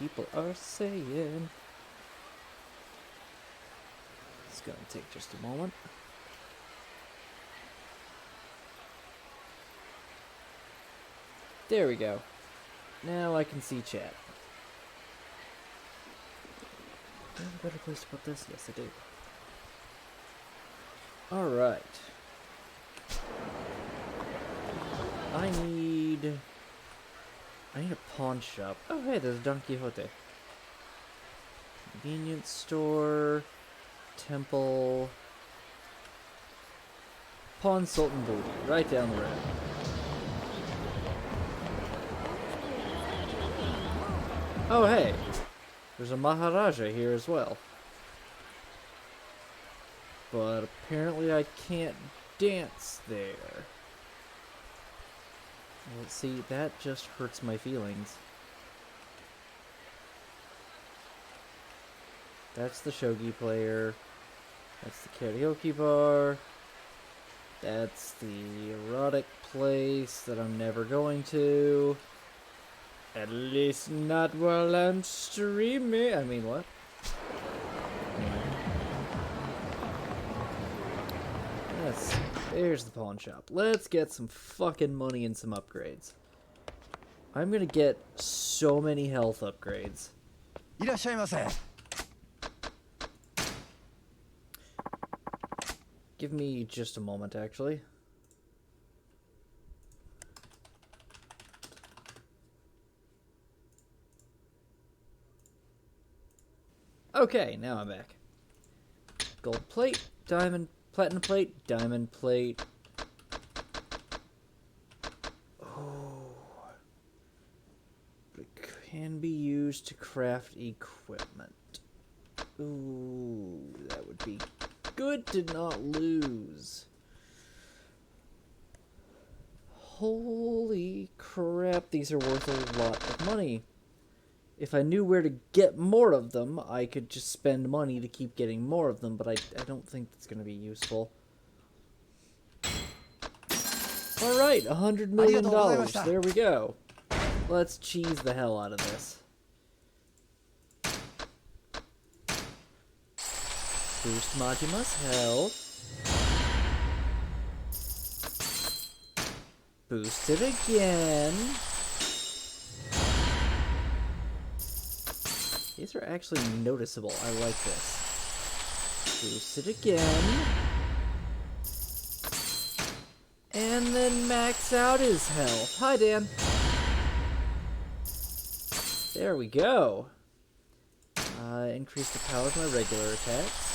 people are saying. It's gonna take just a moment. There we go. Now I can see chat. Do I have a better place to put this? Yes, I do. Alright. I need a pawn shop. Oh, hey, there's Don Quixote. Convenience store. Temple. Pawn Sultan Booty. Right down the road. Oh, hey. There's a Maharaja here as well. But apparently I can't dance there. Well, see, that just hurts my feelings. That's the shogi player. That's the karaoke bar. That's the erotic place that I'm never going to. At least not while I'm streaming. I mean, what? Yes, there's the pawn shop. Let's get some fucking money and some upgrades. I'm gonna get so many health upgrades. いらっしゃいませ. Give me just a moment, actually. Okay, now I'm back. Gold plate, diamond, platinum plate, diamond plate. Oh. But it can be used to craft equipment. Ooh, that would be good to not lose. Holy crap, these are worth a lot of money. If I knew where to get more of them, I could just spend money to keep getting more of them, but I don't think that's going to be useful. Alright, $100 million. There we go. Let's cheese the hell out of this. Boost Majima's health. Boost it again. These are actually noticeable. I like this. Boost it again. And then max out his health. Hi, Dan. There we go. Increase the power of my regular attacks.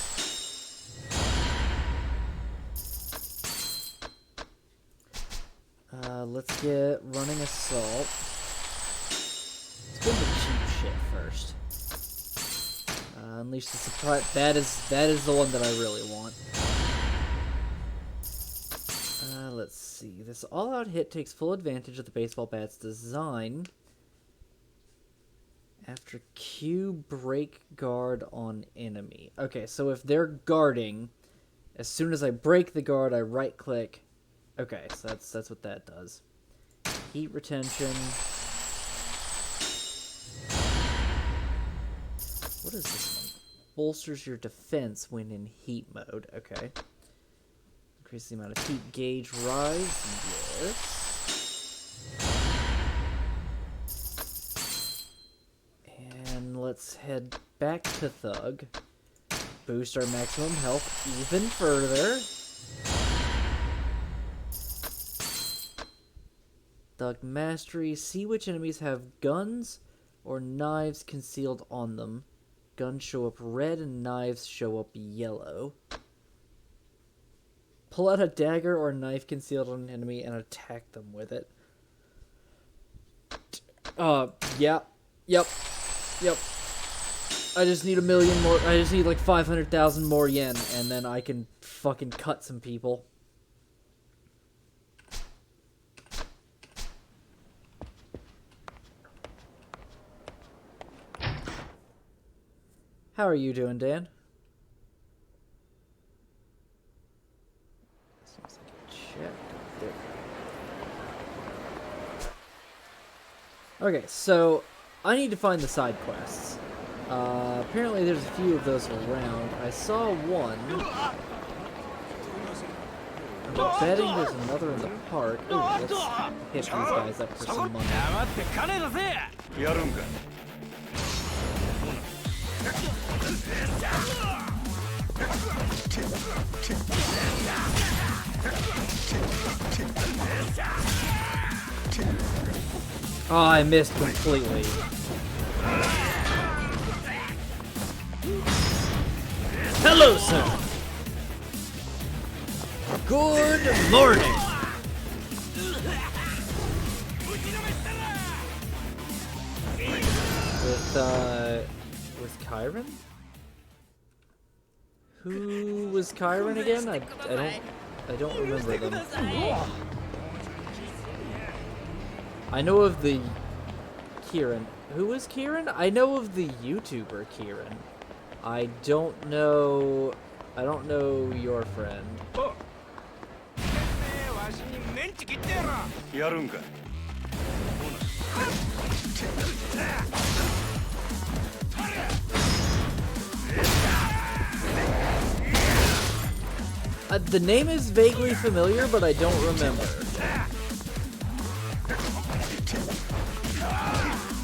Let's get running assault. Let's go to the cheap shit first. Unleash the surprise. That is the one that I really want. Let's see. This all-out hit takes full advantage of the baseball bat's design. After Q, break guard on enemy. Okay, so if they're guarding, as soon as I break the guard, I right-click. Okay, so that's what that does. Heat retention. What is this one? Bolsters your defense when in heat mode. Okay. Increase the amount of heat gauge rise. Yes. And let's head back to Thug. Boost our maximum health even further. Thug Mastery. See which enemies have guns or knives concealed on them. Guns show up red and knives show up yellow. Pull out a dagger or knife concealed on an enemy and attack them with it. Yeah. Yep. I just need 1 million more. I just need like 500,000 more yen, and then I can fucking cut some people. How are you doing, Dan? Seems like a check there. Okay, so I need to find the side quests. Apparently there's a few of those around. I saw one. I'm betting there's another in the park. Ooh, let's hit these guys up for some money. Oh, I missed completely. Hello, sir. Good morning. With Kyron? Who was Kyron again? I don't remember them. I know of the Kieran. Who is Kieran? I know of the YouTuber Kieran. I don't know your friend. The name is vaguely familiar, but I don't remember.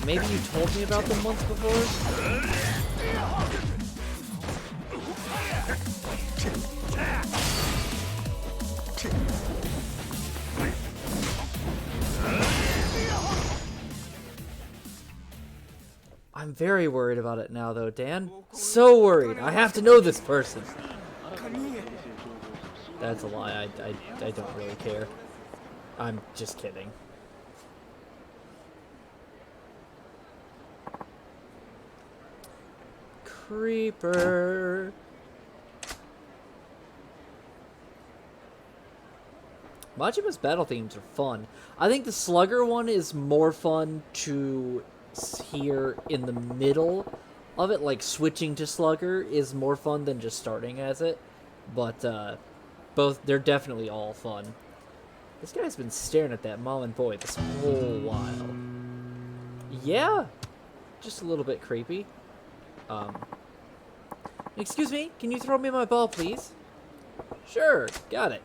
Maybe you told me about them once before? I'm very worried about it now, though, Dan. So worried. I have to know this person. That's a lie. I don't really care. I'm just kidding. Creeper. Majima's battle themes are fun. I think the Slugger one is more fun to hear in the middle of it, like switching to Slugger is more fun than just starting as it. But they're definitely all fun. This guy's been staring at that mom and boy this whole while. Yeah, just a little bit creepy. Excuse me, can you throw me my ball, please? Sure, got it.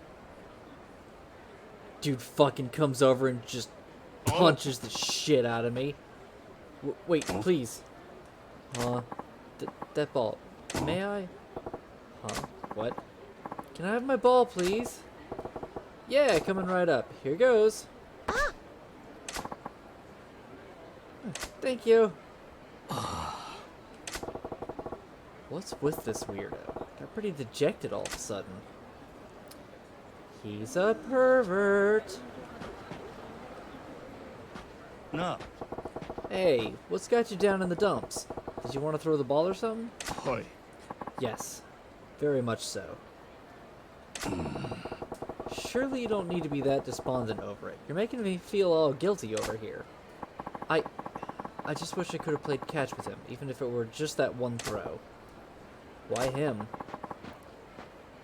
Dude fucking comes over and just punches the shit out of me. Wait, please. That ball. May I? Huh? What? Can I have my ball, please? Yeah, coming right up. Here goes. Thank you. What's with this weirdo? Got pretty dejected all of a sudden. He's a pervert. No. Hey, what's got you down in the dumps? Did you want to throw the ball or something? Hi. Yes, very much so. Surely you don't need to be that despondent over it. You're making me feel all guilty over here. I just wish I could have played catch with him, even if it were just that one throw. Why him?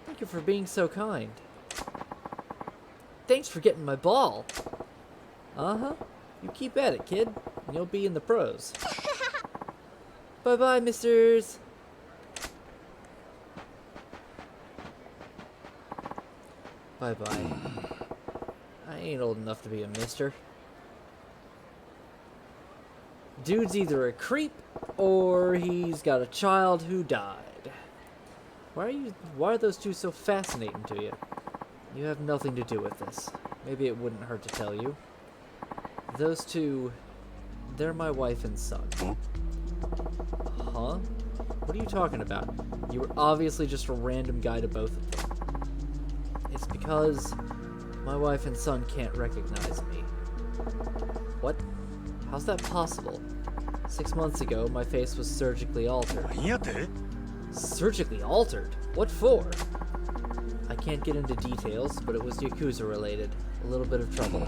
Thank you for being so kind. Thanks for getting my ball. Uh-huh. You keep at it, kid, and you'll be in the pros. Bye-bye, misters. Bye-bye. I ain't old enough to be a mister. Dude's either a creep, or he's got a child who died. Why are those two so fascinating to you? You have nothing to do with this. Maybe it wouldn't hurt to tell you. Those two, they're my wife and son. Huh? What are you talking about? You were obviously just a random guy to both of them. It's because my wife and son can't recognize me. What? How's that possible? 6 months ago, my face was surgically altered. Surgically altered? What for? I can't get into details, but it was Yakuza related. A little bit of trouble.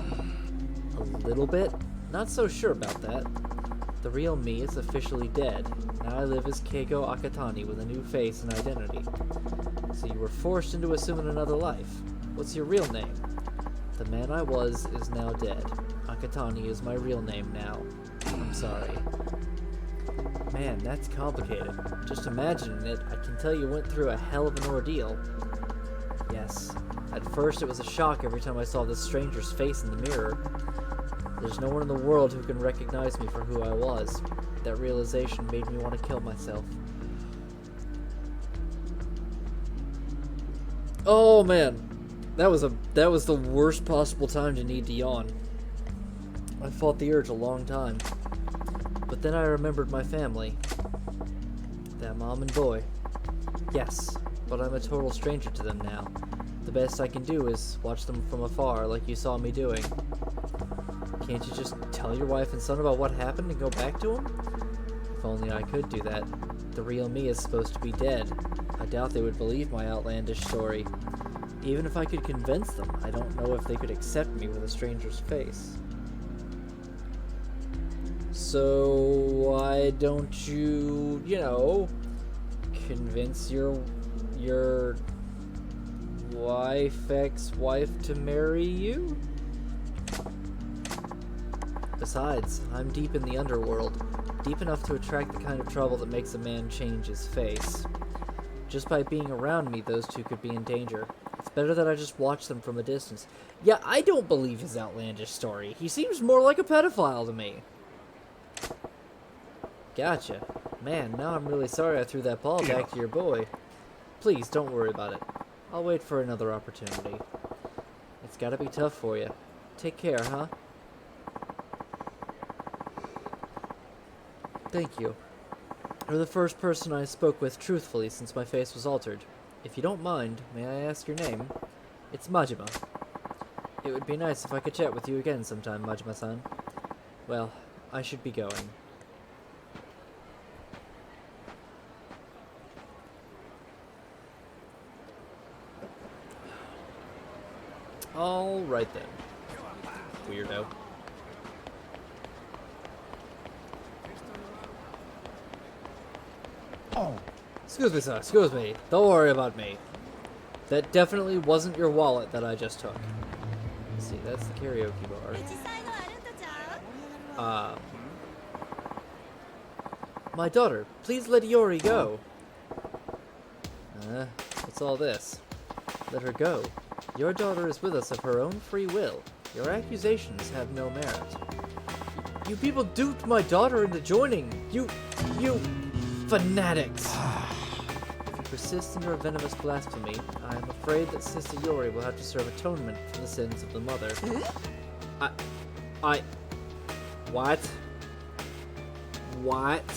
A little bit? Not so sure about that. The real me is officially dead. Now I live as Keiko Akatani with a new face and identity. So you were forced into assuming another life. What's your real name? The man I was is now dead. Akatani is my real name now. I'm sorry. Man, that's complicated. Just imagining it, I can tell you went through a hell of an ordeal. Yes. At first, it was a shock every time I saw this stranger's face in the mirror. There's no one in the world who can recognize me for who I was. That realization made me want to kill myself. Oh man, that was the worst possible time to need to yawn. I fought the urge a long time. But then I remembered my family. That mom and boy. Yes, but I'm a total stranger to them now. The best I can do is watch them from afar like you saw me doing. Can't you just tell your wife and son about what happened and go back to them? If only I could do that. The real me is supposed to be dead. I doubt they would believe my outlandish story. Even if I could convince them, I don't know if they could accept me with a stranger's face. So why don't you, convince your ex-wife to marry you? Besides, I'm deep in the underworld, deep enough to attract the kind of trouble that makes a man change his face. Just by being around me, those two could be in danger. It's better that I just watch them from a distance. Yeah, I don't believe his outlandish story. He seems more like a pedophile to me. Gotcha. Man, now I'm really sorry I threw that ball back to your boy. Please, don't worry about it. I'll wait for another opportunity. It's gotta be tough for you. Take care, huh? Thank you. You're the first person I spoke with truthfully since my face was altered. If you don't mind, may I ask your name? It's Majima. It would be nice if I could chat with you again sometime, Majima-san. Well, I should be going. Alright then. Weirdo. Oh. Excuse me, sir. Excuse me. Don't worry about me. That definitely wasn't your wallet that I just took. Let's see, that's the karaoke bar. My daughter, please let Yori go. What's all this? Let her go. Your daughter is with us of her own free will. Your accusations have no merit. You people duped my daughter into joining. You fanatics. If you persist in your venomous blasphemy, I am afraid that Sister Yori will have to serve atonement for the sins of the mother. What? What?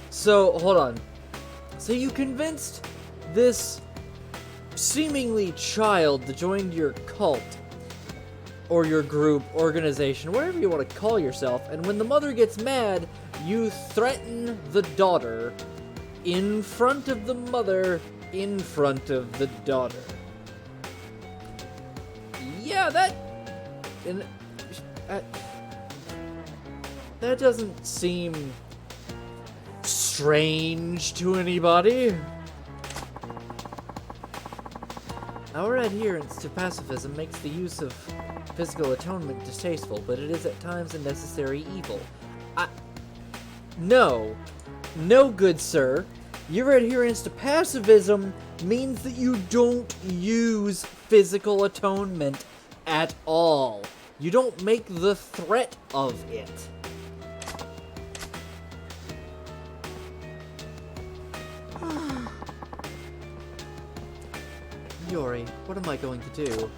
So, hold on. So you convinced this seemingly child to join your cult, or your group, organization, whatever you want to call yourself, and when the mother gets mad, you threaten the daughter in front of the mother, in front of the daughter. Yeah, that doesn't seem strange to anybody. Our adherence to pacifism makes the use of physical atonement distasteful, but it is at times a necessary evil. No, good sir. Your adherence to pacifism means that you don't use physical atonement at all. You don't make the threat of it. Yori, what am I going to do?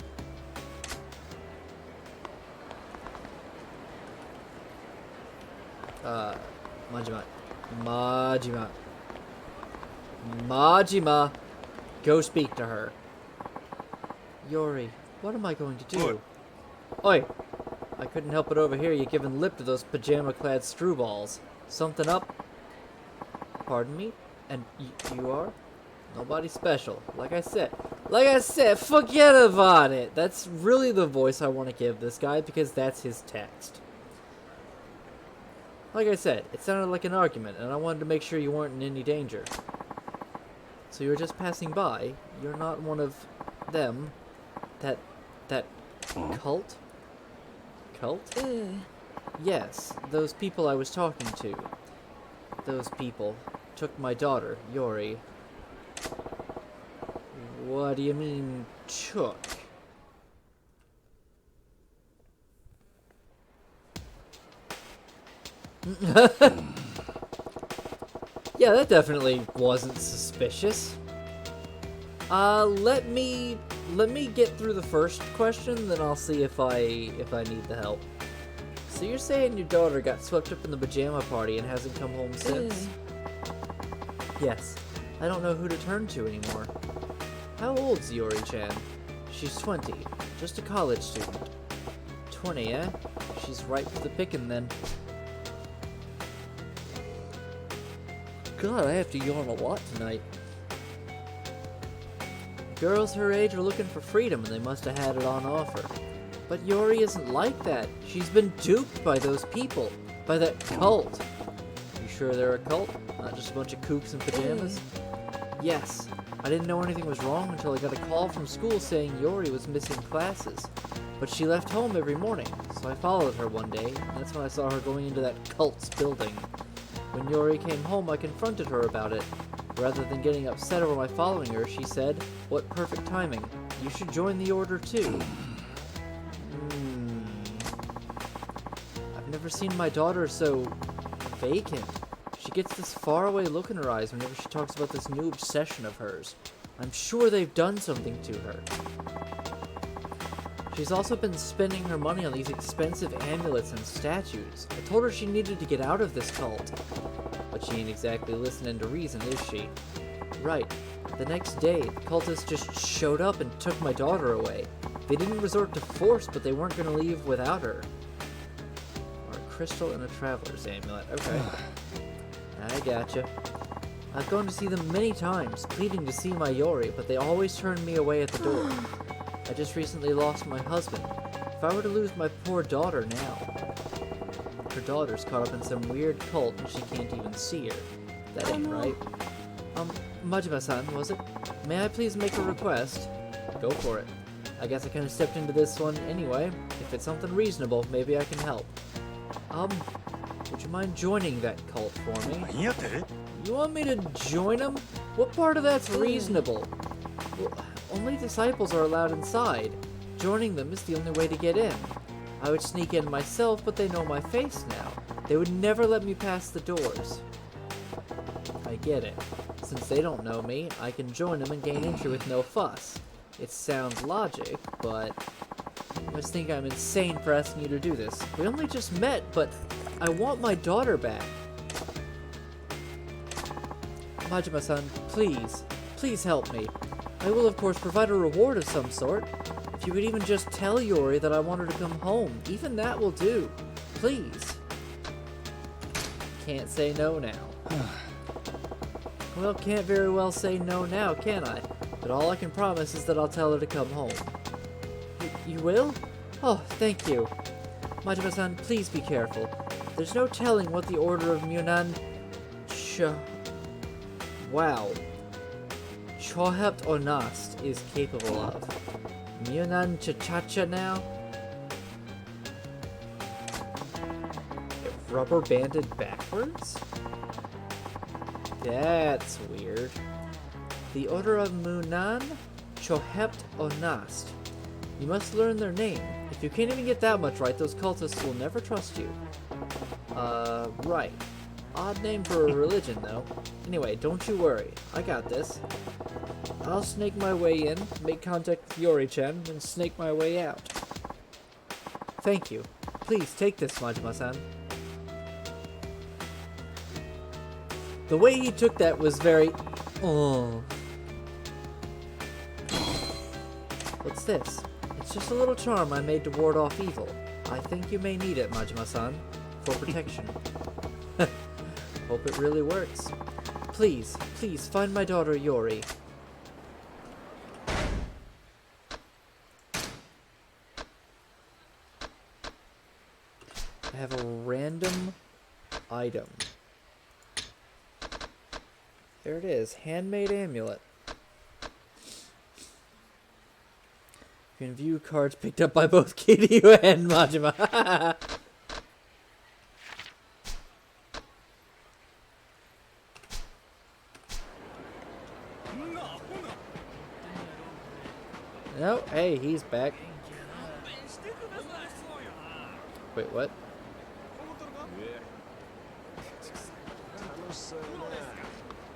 Majima, go speak to her. Yori, what am I going to do? Oi, I couldn't help but overhear you giving lip to those pajama-clad screwballs. Something up? Pardon me? And you are? Nobody special. Like I said, forget about it. That's really the voice I want to give this guy because that's his text. Like I said, it sounded like an argument, and I wanted to make sure you weren't in any danger. So you were just passing by. You're not one of them. That cult? Cult? Yes, those people I was talking to. Those people took my daughter, Yori. What do you mean, took? Yeah, that definitely wasn't suspicious. Let me get through the first question, then I'll see if I need the help. So you're saying your daughter got swept up in the Majima party and hasn't come home since? Yes. I don't know who to turn to anymore. How old's Yori-chan? She's 20. Just a college student. 20, eh? She's ripe for the picking then. God, I have to yawn a lot tonight. Girls her age are looking for freedom and they must have had it on offer. But Yori isn't like that. She's been duped by those people. By that cult. You sure they're a cult? Not just a bunch of kooks in pajamas? Yes. I didn't know anything was wrong until I got a call from school saying Yori was missing classes. But she left home every morning, so I followed her one day, and that's when I saw her going into that cult's building. When Yori came home, I confronted her about it. Rather than getting upset over my following her, she said, "What perfect timing. You should join the order too." I've never seen my daughter so vacant. She gets this faraway look in her eyes whenever she talks about this new obsession of hers. I'm sure they've done something to her. She's also been spending her money on these expensive amulets and statues. I told her she needed to get out of this cult. But she ain't exactly listening to reason, is she? Right. The next day, the cultists just showed up and took my daughter away. They didn't resort to force, but they weren't going to leave without her. Or a crystal and a traveler's amulet. Okay. I gotcha. I've gone to see them many times, pleading to see my Yori, but they always turned me away at the door. I just recently lost my husband. If I were to lose my poor daughter now... Her daughter's caught up in some weird cult and she can't even see her. That ain't right. Majima-san, was it? May I please make a request? Go for it. I guess I kinda stepped into this one anyway. If it's something reasonable, maybe I can help. Would you mind joining that cult for me? You want me to join them? What part of that's reasonable? Well, only disciples are allowed inside. Joining them is the only way to get in. I would sneak in myself, but they know my face now. They would never let me pass the doors. I get it. Since they don't know me, I can join them and gain entry with no fuss. It sounds logic, but... You must think I'm insane for asking you to do this. We only just met, but I want my daughter back. Majima-san, please. Please help me. I will, of course, provide a reward of some sort. If you would even just tell Yori that I want her to come home, even that will do. Please. Can't say no now. Well, can't very well say no now, can I? But all I can promise is that I'll tell her to come home. You will? Oh, thank you. Majima-san, please be careful. There's no telling what the Order of Munan... Wow. Chohept Onast is capable of. Munan Chachacha now? Rubber banded backwards? That's weird. The Order of Munan Chohept Onast. You must learn their name. If you can't even get that much right, those cultists will never trust you. Right. Odd name for a religion, though. Anyway, don't you worry. I got this. I'll snake my way in, make contact with Yori-chan, and snake my way out. Thank you. Please take this, Majima-san. The way he took that was very... Oh. What's this? It's just a little charm I made to ward off evil. I think you may need it, Majima-san, for protection. Hope it really works. Please, please, find my daughter Yori. I have a random item. There it is, handmade amulet. You can view cards picked up by both Kiryu and Majima. No, hey, he's back. Wait, what?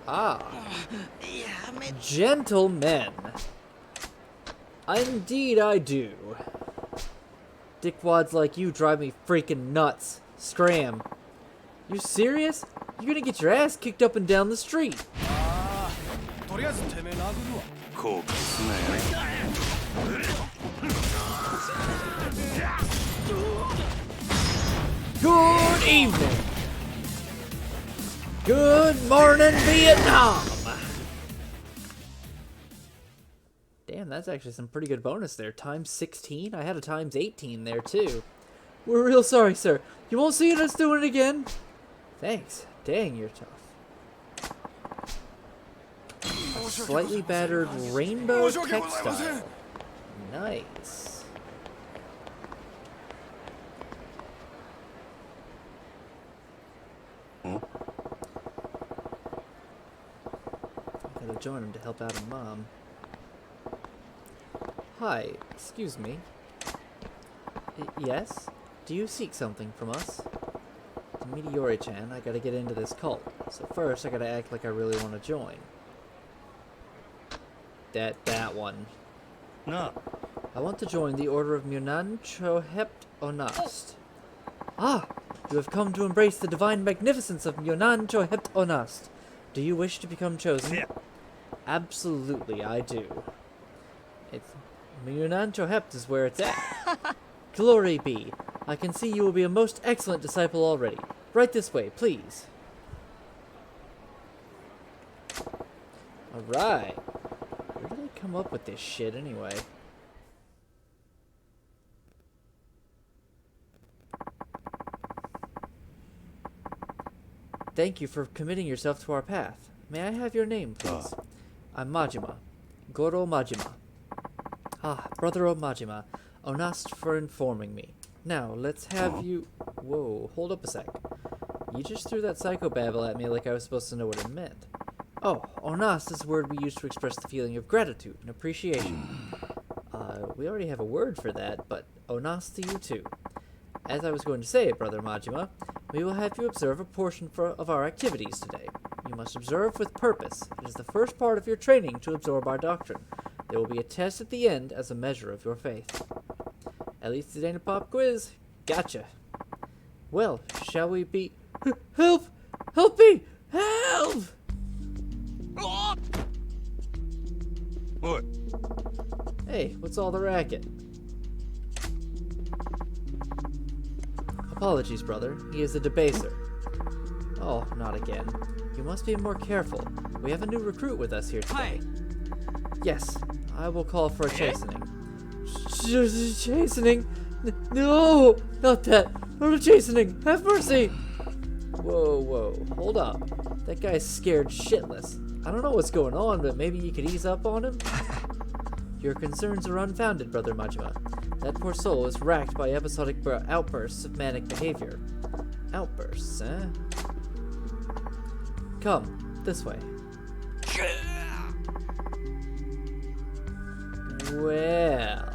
Ah. Gentlemen. Indeed I do. Dickwads like you drive me freaking nuts. Scram. You serious? You're gonna get your ass kicked up and down the street. Good evening. Good morning, Vietnam. Damn, that's actually some pretty good bonus there. Times 16? I had a times 18 there, too. We're real sorry, sir. You won't see us doing it again? Thanks. Dang, you're tough. A slightly battered rainbow textile. Nice. I gotta join him to help out a mom. Hi, excuse me. Yes? Do you seek something from us? To Meteori-chan, I gotta get into this cult. So first, I gotta act like I really want to join. That one. No. I want to join the Order of Munan Chohept Onast. Ah! You have come to embrace the divine magnificence of Munan Chohept Onast. Do you wish to become chosen? Yeah. Absolutely, I do. It's Munan Chohept is where it's at. Glory be. I can see you will be a most excellent disciple already. Right this way, please. Alright. Where do they come up with this shit anyway? Thank you for committing yourself to our path. May I have your name, please? I'm Majima. Goro Majima. Ah, brother of Majima. Onast for informing me. Now, let's have you... Whoa, hold up a sec. You just threw that psychobabble at me like I was supposed to know what it meant. Oh, Onast is a word we use to express the feeling of gratitude and appreciation. We already have a word for that, but Onast to you too. As I was going to say, brother Majima, we will have you observe a portion of our activities today. You must observe with purpose. It is the first part of your training to absorb our doctrine. There will be a test at the end as a measure of your faith. At least it ain't a pop quiz. Gotcha. Well, shall we be... Help! Help me! Help! What? Hey, what's all the racket? Apologies, brother. He is a debaser. Oh, not again. You must be more careful. We have a new recruit with us here today. Yes, I will call for a chastening. Chastening? No! Not that! Not a chastening! Have mercy! Whoa, whoa. Hold up. That guy's scared shitless. I don't know what's going on, but maybe you could ease up on him? Your concerns are unfounded, brother Majima. That poor soul is racked by episodic outbursts of manic behavior. Outbursts, eh? Come, this way. Well...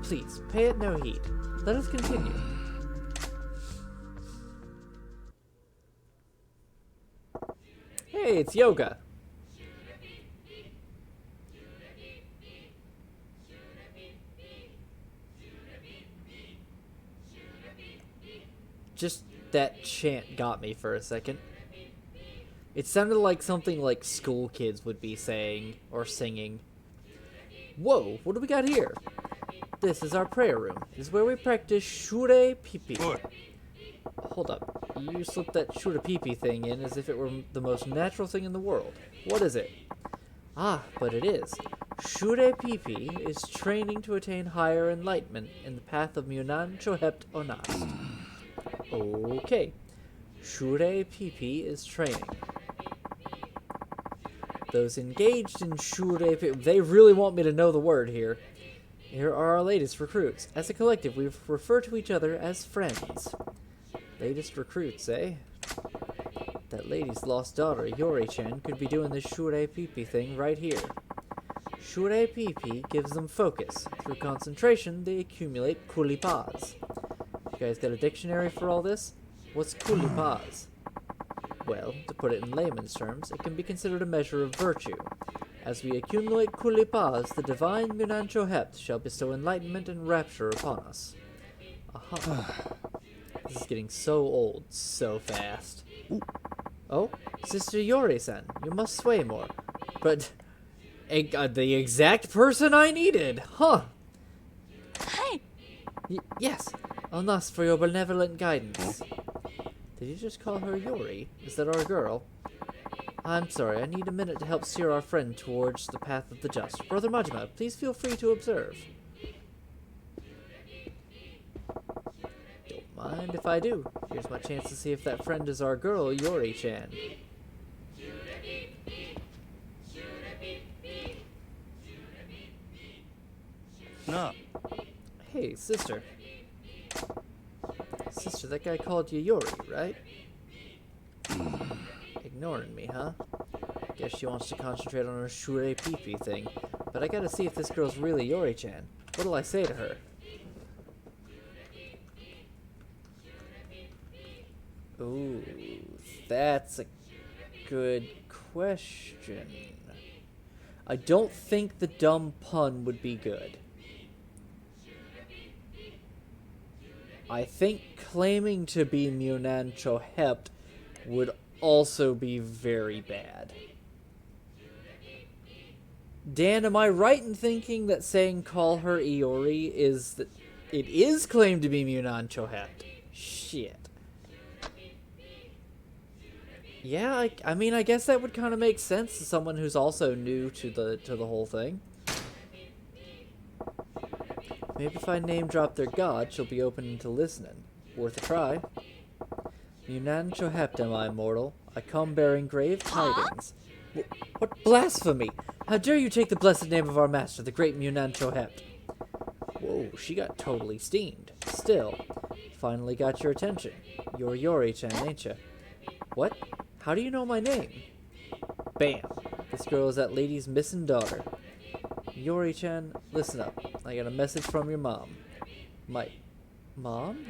Please, pay it no heed. Let us continue. Hey, it's yoga. Just that chant got me for a second. It sounded like something like school kids would be saying or singing. Whoa, what do we got here? This is our prayer room. This is where we practice shure pipi. Hold up. You slipped that shure pipi thing in as if it were the most natural thing in the world. What is it? Ah, but it is. Shure pipi is training to attain higher enlightenment in the path of Munan Chohept Onast. Okay. Shure pipi is training. Those engaged in shure pipi, they really want me to know the word here. Here are our latest recruits. As a collective, we refer to each other as friends. Latest recruits, eh? That lady's lost daughter, Yori-chan, could be doing this Shure Pipi thing right here. Shure Pipi gives them focus. Through concentration, they accumulate kulipas. You guys got a dictionary for all this? What's kulipas? Well, to put it in layman's terms, it can be considered a measure of virtue. As we accumulate kulipas, the divine Munancho Hept shall bestow enlightenment and rapture upon us. Aha. This is getting so old so fast. Oh, Sister Yori-san, you must sway more. But the exact person I needed, huh? Hi. Yes, I'll ask for your benevolent guidance. Did you just call her Yori? Is that our girl? I'm sorry, I need a minute to help steer our friend towards the path of the just. Brother Majima, please feel free to observe. Don't mind if I do. Here's my chance to see if that friend is our girl, Yori-chan. Na. Hey, sister. Sister, that guy called you Yori, right? Ignoring me, huh? Guess she wants to concentrate on her Shure Pipi thing. But I gotta see if this girl's really Yori-chan. What'll I say to her? Ooh, that's a good question. I don't think the dumb pun would be good. I think claiming to be Munancho Hept would also be very bad. Dan, am I right in thinking that saying call her Iori is that it is claimed to be Munancho Hept? Shit. Yeah, I mean, I guess that would kind of make sense to someone who's also new to the whole thing. Maybe if I name drop their god, she'll be open to listening. Worth a try. Munancho Hept am I, mortal. I come bearing grave tidings. What blasphemy! How dare you take the blessed name of our master, the great Munancho Hept? Whoa, she got totally steamed. Still, finally got your attention. You're Yori-chan, ain't ya? What? How do you know my name? Bam! This girl is that lady's missing daughter. Yori-chan, listen up. I got a message from your mom. My mom?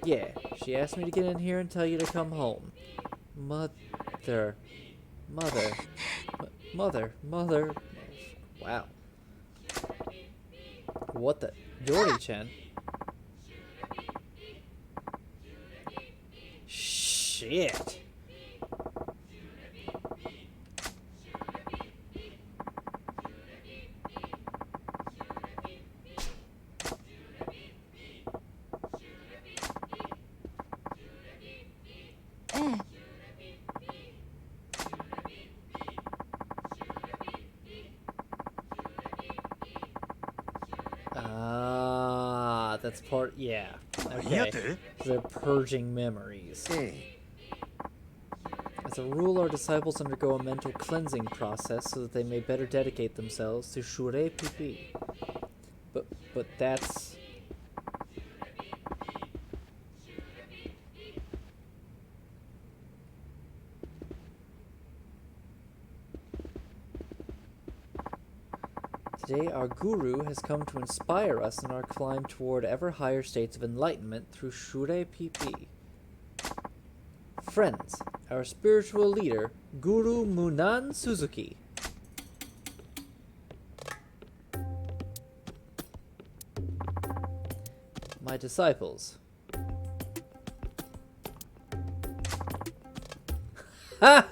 Yeah, she asked me to get in here and tell you to come home. Mother. Wow. What the? Yori-chan? Shit. That's part, yeah. Okay. They're purging memories. As a rule, our disciples undergo a mental cleansing process so that they may better dedicate themselves to Shure Pipi. But that's... Today, our guru has come to inspire us in our climb toward ever higher states of enlightenment through Shure Pipi. Friends, our spiritual leader, Guru Munan Suzuki. My disciples. Ha!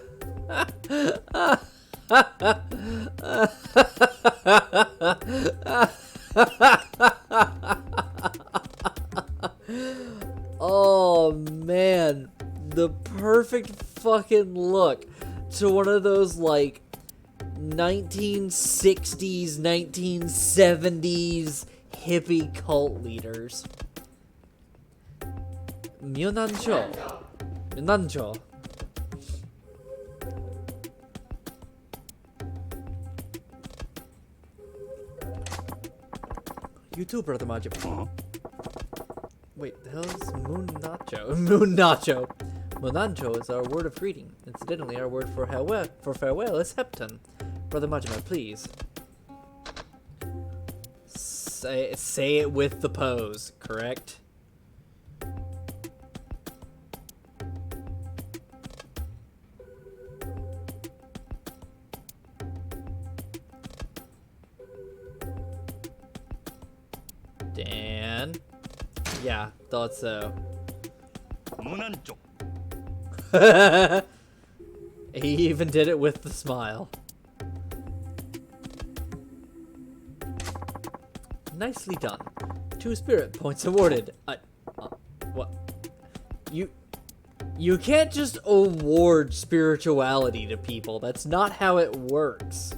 Oh man, the perfect fucking look to one of those like 1960s, 1970s hippie cult leaders. Munancho. You too, Brother Majima. Wait, the hell is Moon Nacho? Moon Nacho. Monancho is our word of greeting. Incidentally, our word for farewell is Hepton. Brother Majima, please. Say it with the pose, correct? Dan? Yeah, thought so. モナンチョ He even did it with the smile. Nicely done. 2 spirit points awarded. What? You can't just award spirituality to people. That's not how it works.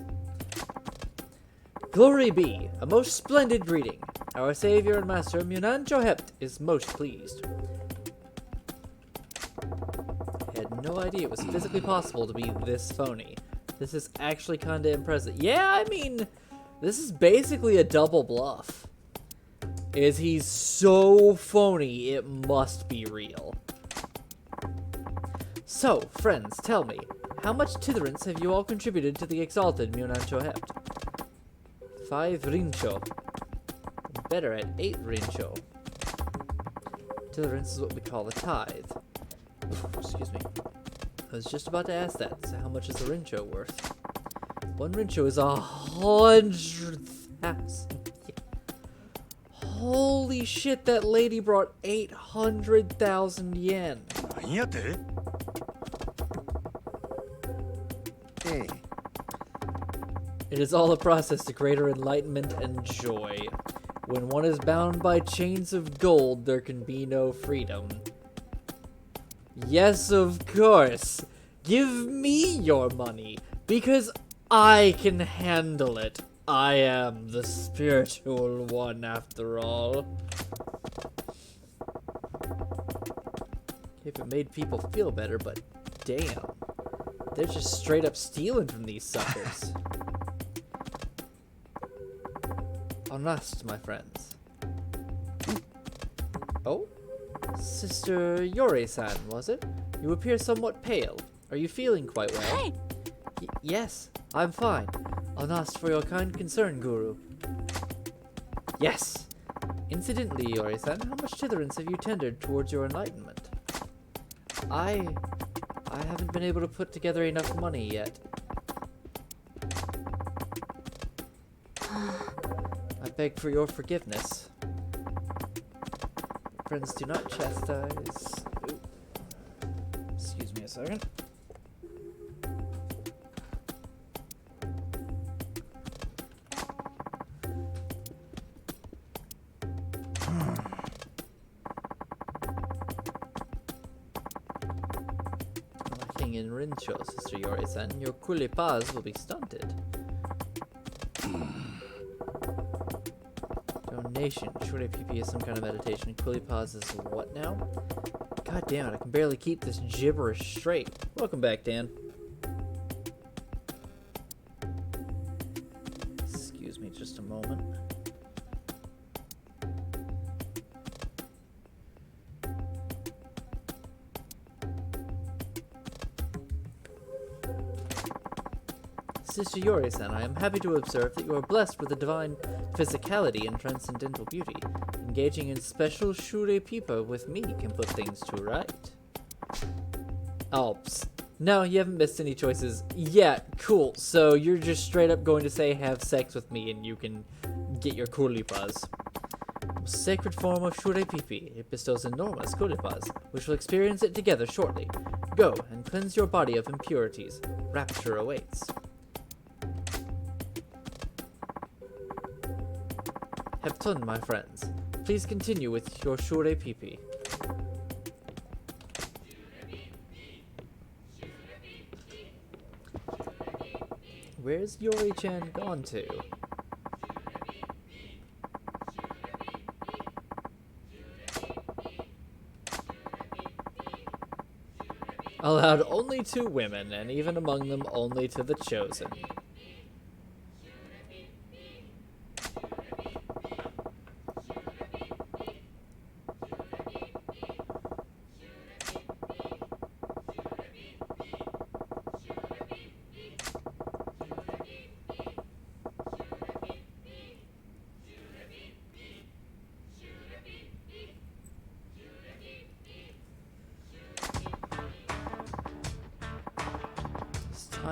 Glory be, a most splendid greeting. Our savior and master, Munancho Hept, is most pleased. I had no idea it was physically possible to be this phony. This is actually kinda impressive. Yeah, I mean, this is basically a double bluff. He's so phony, it must be real. So, friends, tell me, how much titherance have you all contributed to the exalted Munancho Hept? 5 rincho. Better at 8 rincho. Titherance is what we call a tithe. Excuse me. I was just about to ask that. So how much is a rincho worth? 1 rincho is 100,000. Holy shit, that lady brought 800,000 yen. なんやて Hey, It is all a process to greater enlightenment and joy. When one is bound by chains of gold, there can be no freedom. Yes, of course. Give me your money, because I can handle it. I am the spiritual one, after all. If it made people feel better, but damn. They're just straight up stealing from these suckers. Honest, my friends. Oh? Sister Yore-san, was it? You appear somewhat pale. Are you feeling quite well? Hey! Yes, I'm fine. Honest for your kind concern, Guru. Yes! Incidentally, Yore-san, how much titherance have you tendered towards your enlightenment? I haven't been able to put together enough money yet. I beg for your forgiveness. Friends, do not chastise. Ooh. Excuse me a second. Lacking in Rincho, Sister Yori-san, your kulipas will be stunted. Donation. Short APP is some kind of meditation. Kulipas is what now? God damn it, I can barely keep this gibberish straight. Welcome back, Dan. Excuse me just a moment. Sister Yori-san, I am happy to observe that you are blessed with a divine physicality and transcendental beauty. Engaging in special shure pipa with me can put things to right. Oh, psst. No, you haven't missed any choices. Yeah, cool. So you're just straight up going to say have sex with me and you can get your kulipas. Sacred form of shure pipi. It bestows enormous kulipas, which will experience it together shortly. Go and cleanse your body of impurities. Rapture awaits. Heptun, my friends, please continue with your shure pipi. Where's Yori-chan gone to? Allowed only to women, and even among them only to the chosen.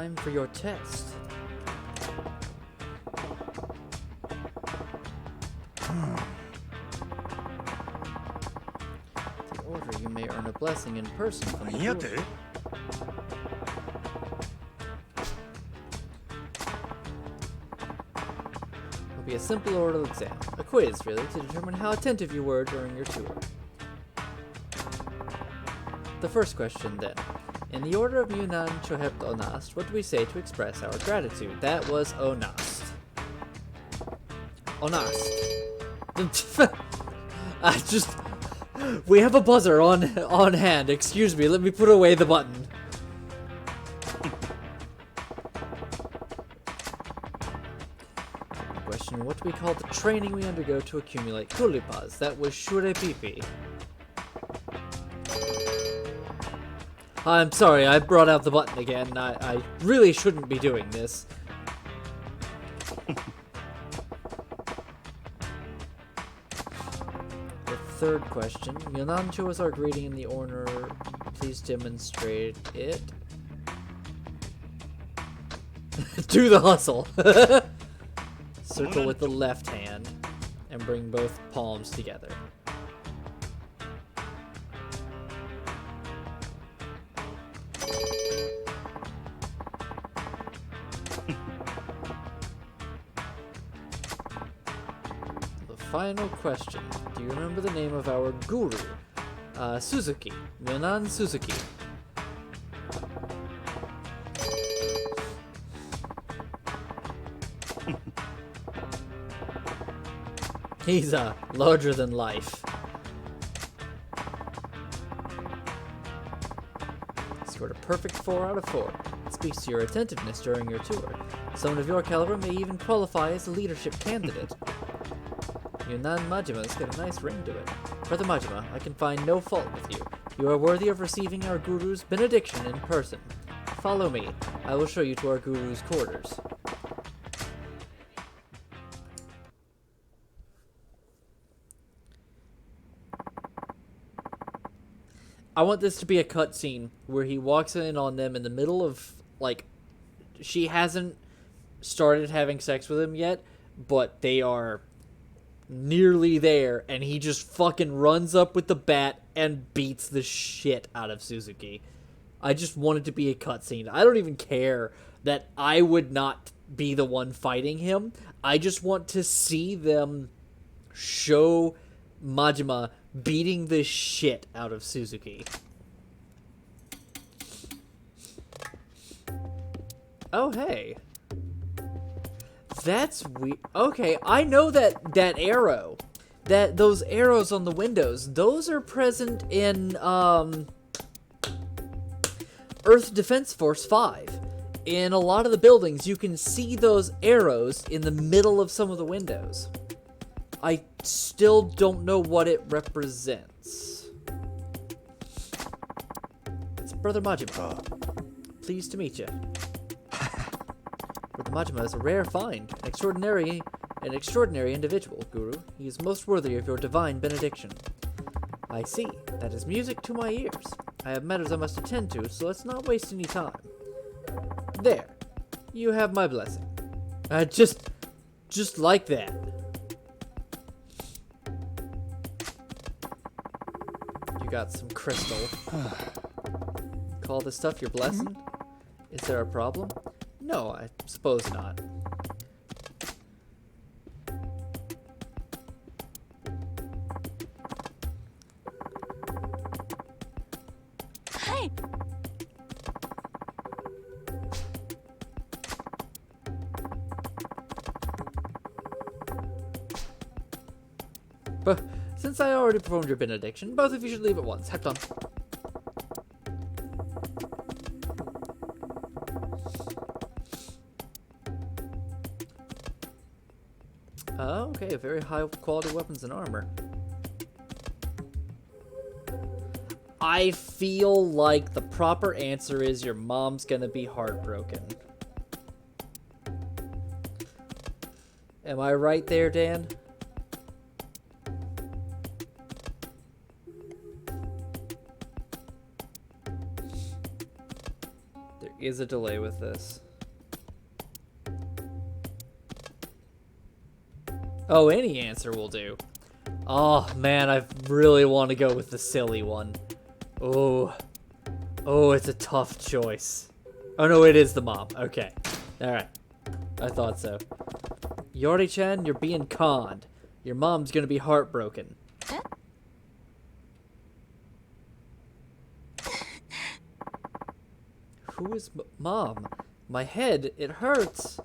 time for your test. The order, you may earn a blessing in person from the 何や guru. て It'll be a simple oral exam, a quiz really, to determine how attentive you were during your tour. The first question then. In the order of Munan Chohept Onast, what do we say to express our gratitude? That was Onast. Onast. We have a buzzer on hand. Excuse me, let me put away the button. Question, what do we call the training we undergo to accumulate kulipas? That was Shurepipi. I'm sorry, I brought out the button again. I really shouldn't be doing this. The third question. Yonan chose our greeting in the order. Please demonstrate it. Do the hustle. Circle with the left hand and bring both palms together. Final question. Do you remember the name of our guru? Suzuki. Yonan Suzuki. He's larger than life. Scored a perfect 4 out of 4. It speaks to your attentiveness during your tour. Someone of your caliber may even qualify as a leadership candidate. Yunan Majima's got a nice ring to it. Brother Majima, I can find no fault with you. You are worthy of receiving our guru's benediction in person. Follow me. I will show you to our guru's quarters. I want this to be a cutscene where he walks in on them in the middle of, like, she hasn't started having sex with him yet, but they are nearly there, and he just fucking runs up with the bat and beats the shit out of Suzuki. I just want it to be a cutscene. I don't even care that I would not be the one fighting him. I just want to see them show Majima beating the shit out of Suzuki. Oh, hey. That's weird. Okay, I know that arrow. Those arrows on the windows, those are present in, Earth Defense Force 5. In a lot of the buildings, you can see those arrows in the middle of some of the windows. I still don't know what it represents. It's Brother Majima. Pleased to meet you. Brother Majima is a rare find, an extraordinary individual, Guru. He is most worthy of your divine benediction. I see. That is music to my ears. I have matters I must attend to, so let's not waste any time. There. You have my blessing. Just like that. You got some crystal. Call this stuff your blessing? Is there a problem? No, I suppose not. Hey! But since I already performed your benediction, both of you should leave at once. Head on. Oh, okay, very high quality weapons and armor. I feel like the proper answer is your mom's gonna be heartbroken. Am I right there, Dan? There is a delay with this? Oh, any answer will do. Oh, man, I really want to go with the silly one. Oh. Oh, it's a tough choice. Oh, no, it is the mom. Okay. Alright. I thought so. Yori-chan, you're being conned. Your mom's gonna be heartbroken. Who is Mom? My head, it hurts.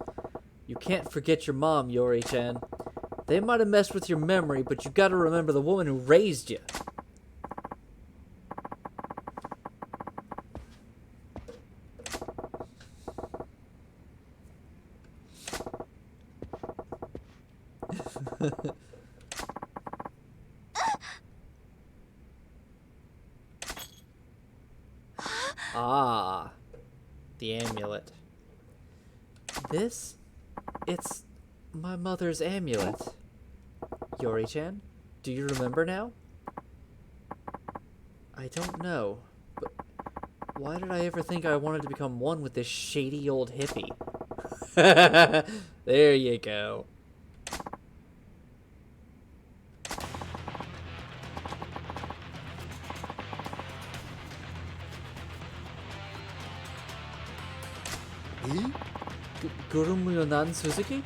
You can't forget your mom, Yori-chan. They might have messed with your memory, but you gotta remember the woman who raised you. Ah, the amulet. It's my mother's amulet. Yori-chan, do you remember now? I don't know, but why did I ever think I wanted to become one with this shady old hippie? There you go. Gurumuyonan Suzuki?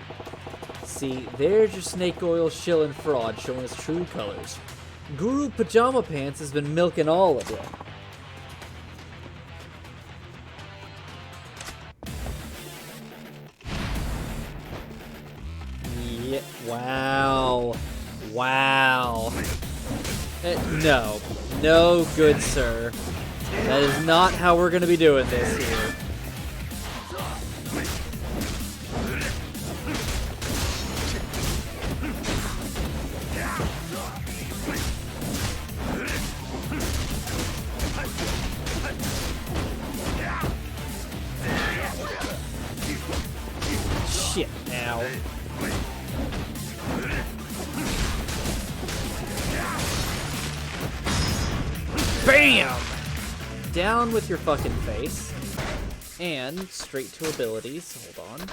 See, there's your snake oil shill and fraud showing its true colors. Guru Pajama Pants has been milking all of you. Yeah, wow. Wow. No. No, good sir. That is not how we're gonna be doing this here. Shit, now. BAM! Down with your fucking face. And straight to abilities. Hold on.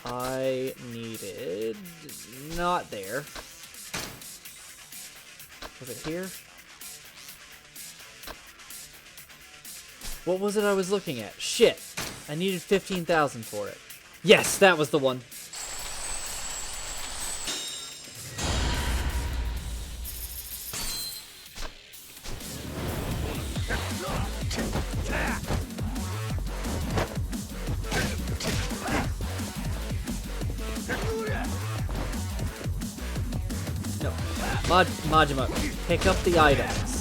I needed... Not there. Was it here? What was it I was looking at? Shit! I needed 15,000 for it. Yes, that was the one. No. Majima, pick up the items.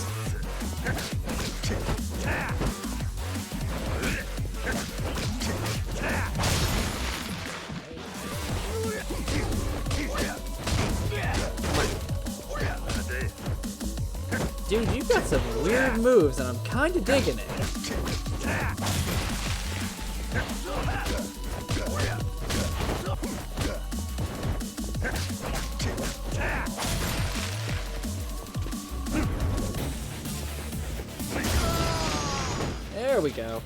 Dude, you've got some weird moves, and I'm kind of digging it. There we go.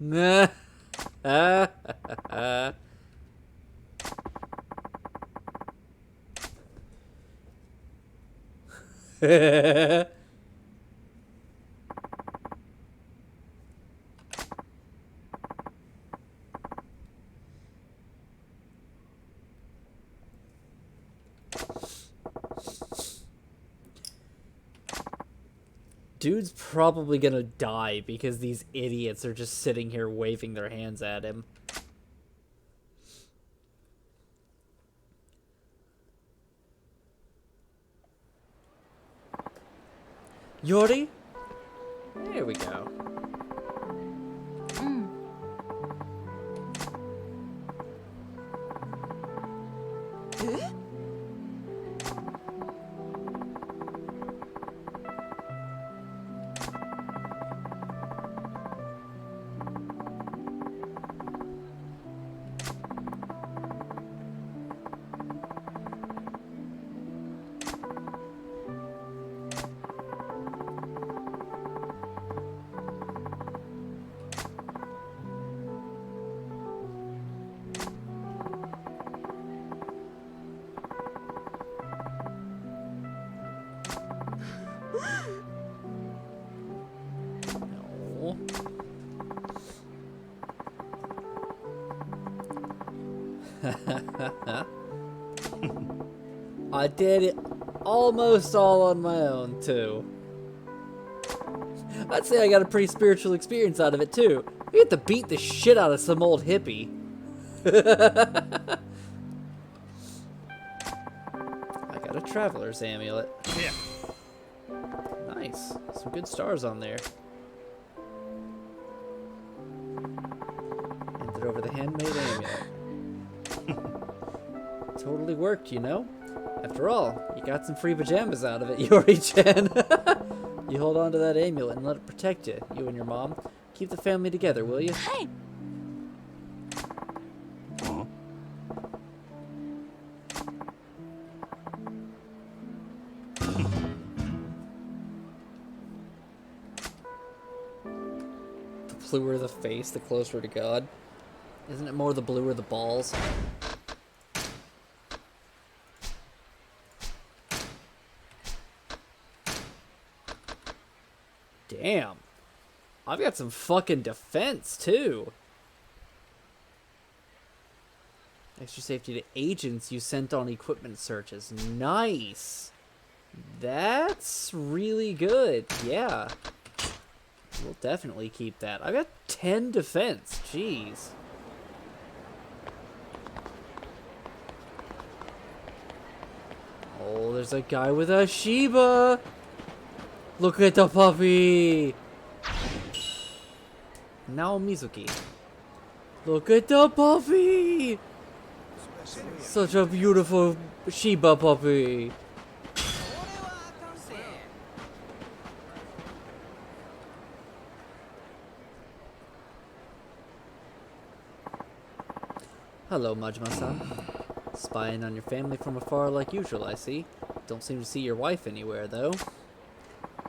Nah. Dude's probably gonna die because these idiots are just sitting here waving their hands at him. Yori? There we go. cool. I did it almost all on my own, too. I'd say I got a pretty spiritual experience out of it, too. We had to beat the shit out of some old hippie. I got a traveler's amulet. Yeah. Nice. Some good stars on there. Handed over the handmade amulet. Totally worked, you know? After all, you got some free pajamas out of it, Yori-chan. You hold on to that amulet and let it protect you, you and your mom. Keep the family together, will you? はい The bluer the face, the closer to God. Isn't it more the bluer the balls? Damn. I've got some fucking defense, too. Extra safety to agents you sent on equipment searches. Nice. That's really good. Yeah. We'll definitely keep that. I got 10 defense. Jeez. Oh, there's a guy with a Shiba. Look at the puppy. Now Mizuki. Look at the puppy. Such a beautiful Shiba puppy. Hello, Majima-san. Spying on your family from afar like usual, I see. Don't seem to see your wife anywhere, though.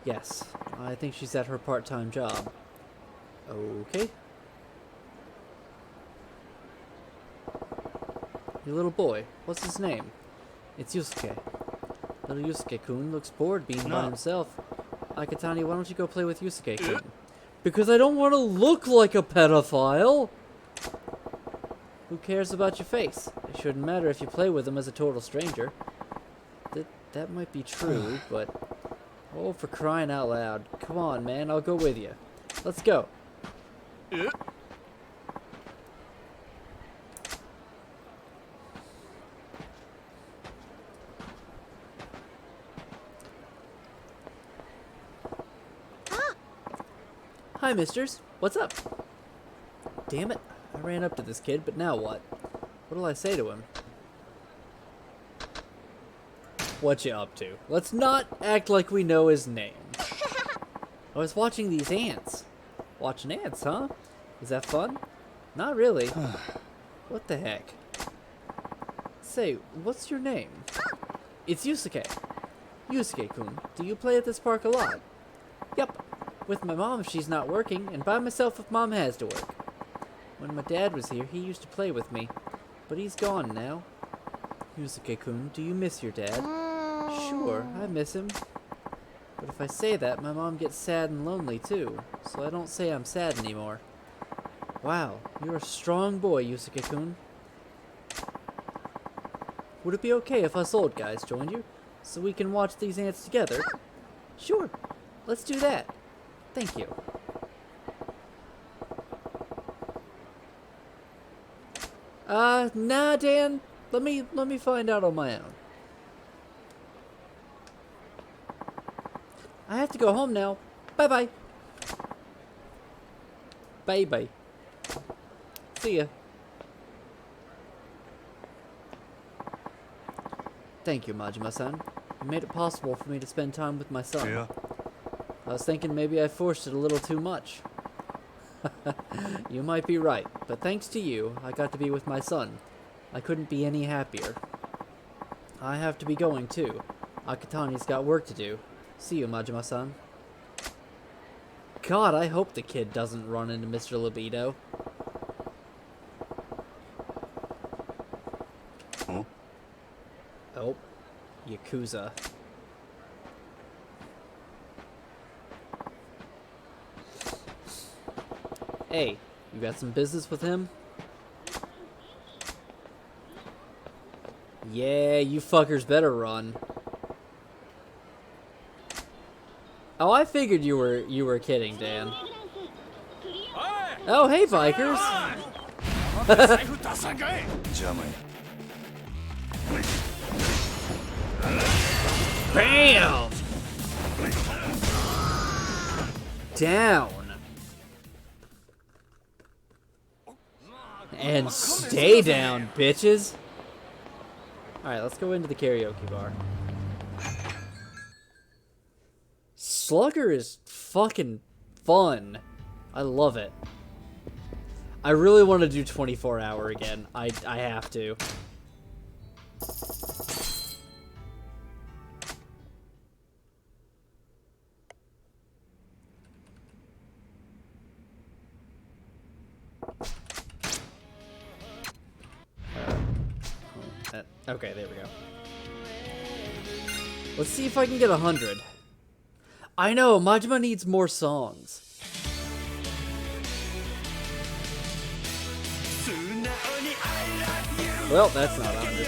Yes, I think she's at her part-time job. Okay. Your little boy, what's his name? It's Yusuke. Little Yusuke-kun looks bored being by himself. Akatani, why don't you go play with Yusuke-kun? Because I don't want to look like a pedophile! Who cares about your face? It shouldn't matter if you play with him as a total stranger. That might be true, but... Oh, for crying out loud. Come on, man, I'll go with you. Let's go. Hi, misters. What's up? Damn it. I ran up to this kid, but now what? What'll I say to him? What you up to? Let's not act like we know his name. I was watching these ants. Watching ants, huh? Is that fun? Not really. What the heck? Say, what's your name? It's Yusuke. Yusuke-kun, do you play at this park a lot? Yep. With my mom if she's not working, and by myself if mom has to work. When my dad was here, he used to play with me. But he's gone now. Yusuke-kun, do you miss your dad? Sure, I miss him. But if I say that, my mom gets sad and lonely too. So I don't say I'm sad anymore. Wow, you're a strong boy, Yusuke-kun. Would it be okay if us old guys joined you? So we can watch these ants together? Sure, let's do that. Thank you. Nah, Dan. Let me find out on my own. I have to go home now. Bye-bye. Bye-bye. See ya. Thank you, Majima-san. You made it possible for me to spend time with my son. Yeah. I was thinking maybe I forced it a little too much. You might be right, but thanks to you, I got to be with my son. I couldn't be any happier. I have to be going too. Akatani's got work to do. See you, Majima-san. God, I hope the kid doesn't run into Mr. Libido. Huh? Oh, Yakuza. Hey, you got some business with him? Yeah, you fuckers better run. Oh, I figured you were kidding, Dan. Oh, hey, bikers. Bam! Down. And stay down, bitches. Alright, let's go into the karaoke bar. Slugger is fucking fun. I love it. I really want to do 24-hour again. I have to. Okay, there we go. Let's see if I can get 100. I know, Majima needs more songs. Well, that's not 100.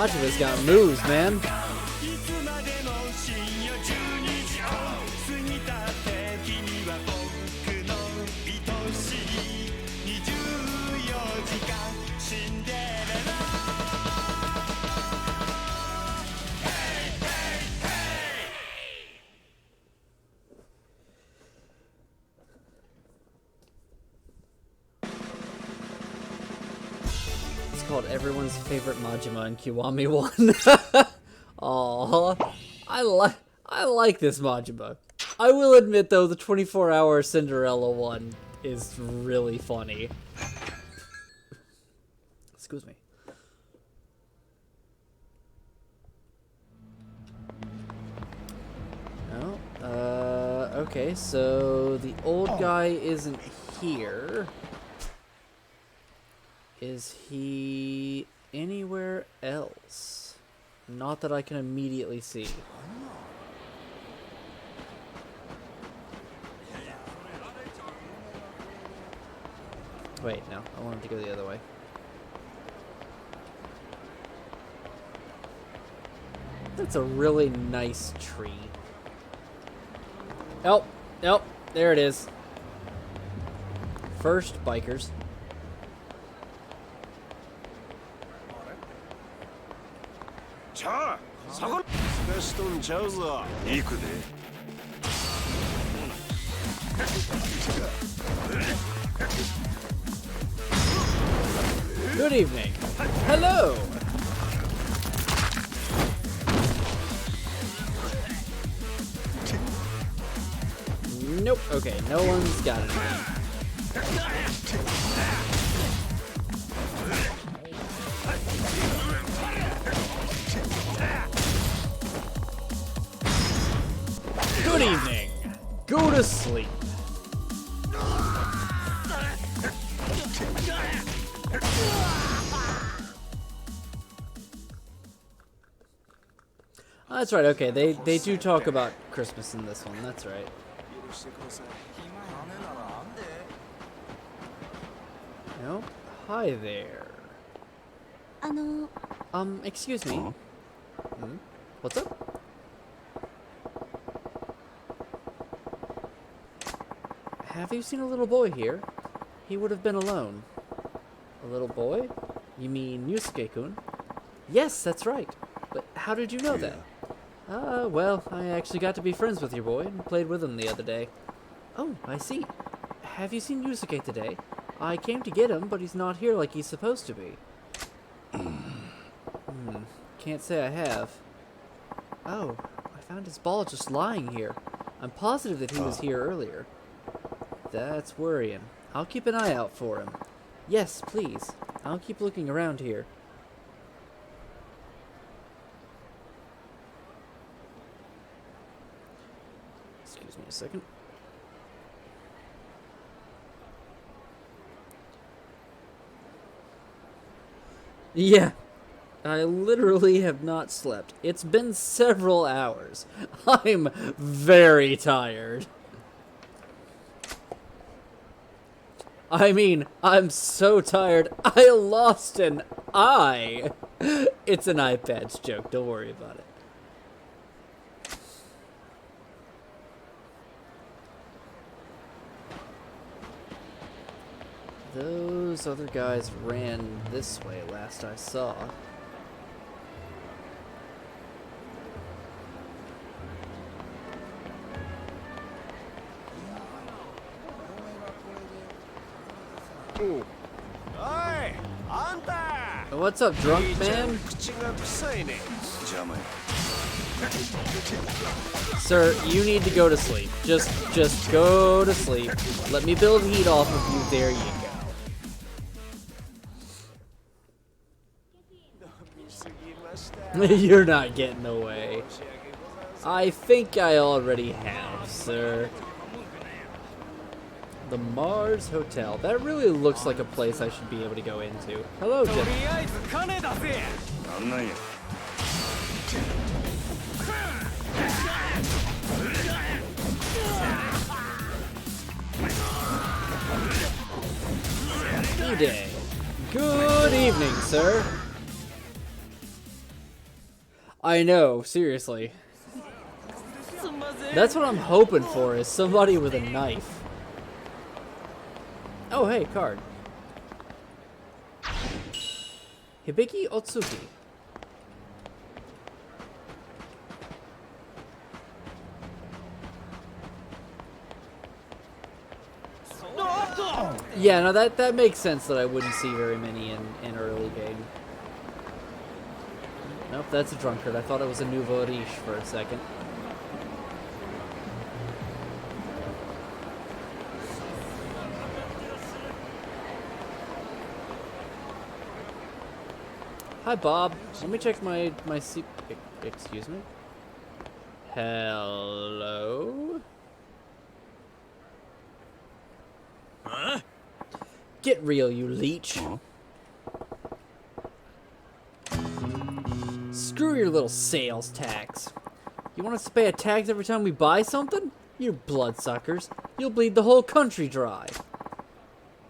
Majima's got moves, man. Called everyone's favorite Majima and Kiwami one. Aww. I like this Majima. I will admit though, the 24-hour Cinderella one is really funny. Excuse me. Oh, okay, so the old guy isn't here. Is he anywhere else? Not that I can immediately see. Wait, no. I wanted to go the other way. That's a really nice tree. Oh, nope. There it is. First, bikers. Good evening. Hello. Nope. Okay, no one's got it. Good evening. Go to sleep. Oh, that's right. Okay, they do talk about Christmas in this one. That's right. No. Hi there. Excuse me. Hmm? What's up? Have you seen a little boy here? He would have been alone. A little boy? You mean Yusuke-kun? Yes, that's right. But how did you know that? Well, I actually got to be friends with your boy and played with him the other day. Oh, I see. Have you seen Yusuke today? I came to get him, but he's not here like he's supposed to be. Can't say I have. Oh, I found his ball just lying here. I'm positive that he was here earlier. That's worrying. I'll keep an eye out for him. Yes, please. I'll keep looking around here. Excuse me a second. Yeah, I literally have not slept. It's been several hours. I'm very tired. I mean, I'm so tired, I lost an eye. It's an eye patch joke, don't worry about it. Those other guys ran this way last I saw. What's up, drunk man? Sir, you need to go to sleep. Just go to sleep. Let me build heat off of you. There you go. You're not getting away. I think I already have, sir. The Mars Hotel. That really looks like a place I should be able to go into. Hello, gentlemen. Good day. Good evening, sir. I know, seriously. That's what I'm hoping for, is somebody with a knife. Oh, hey, card. Hibiki Otsuki. Yeah, no, that makes sense that I wouldn't see very many in early game. Nope, that's a drunkard. I thought it was a nouveau riche for a second. Hi, Bob. Let me check my seat. Excuse me? Hello? Huh? Get real, you leech. Screw your little sales tax. You want us to pay a tax every time we buy something? You bloodsuckers. You'll bleed the whole country dry.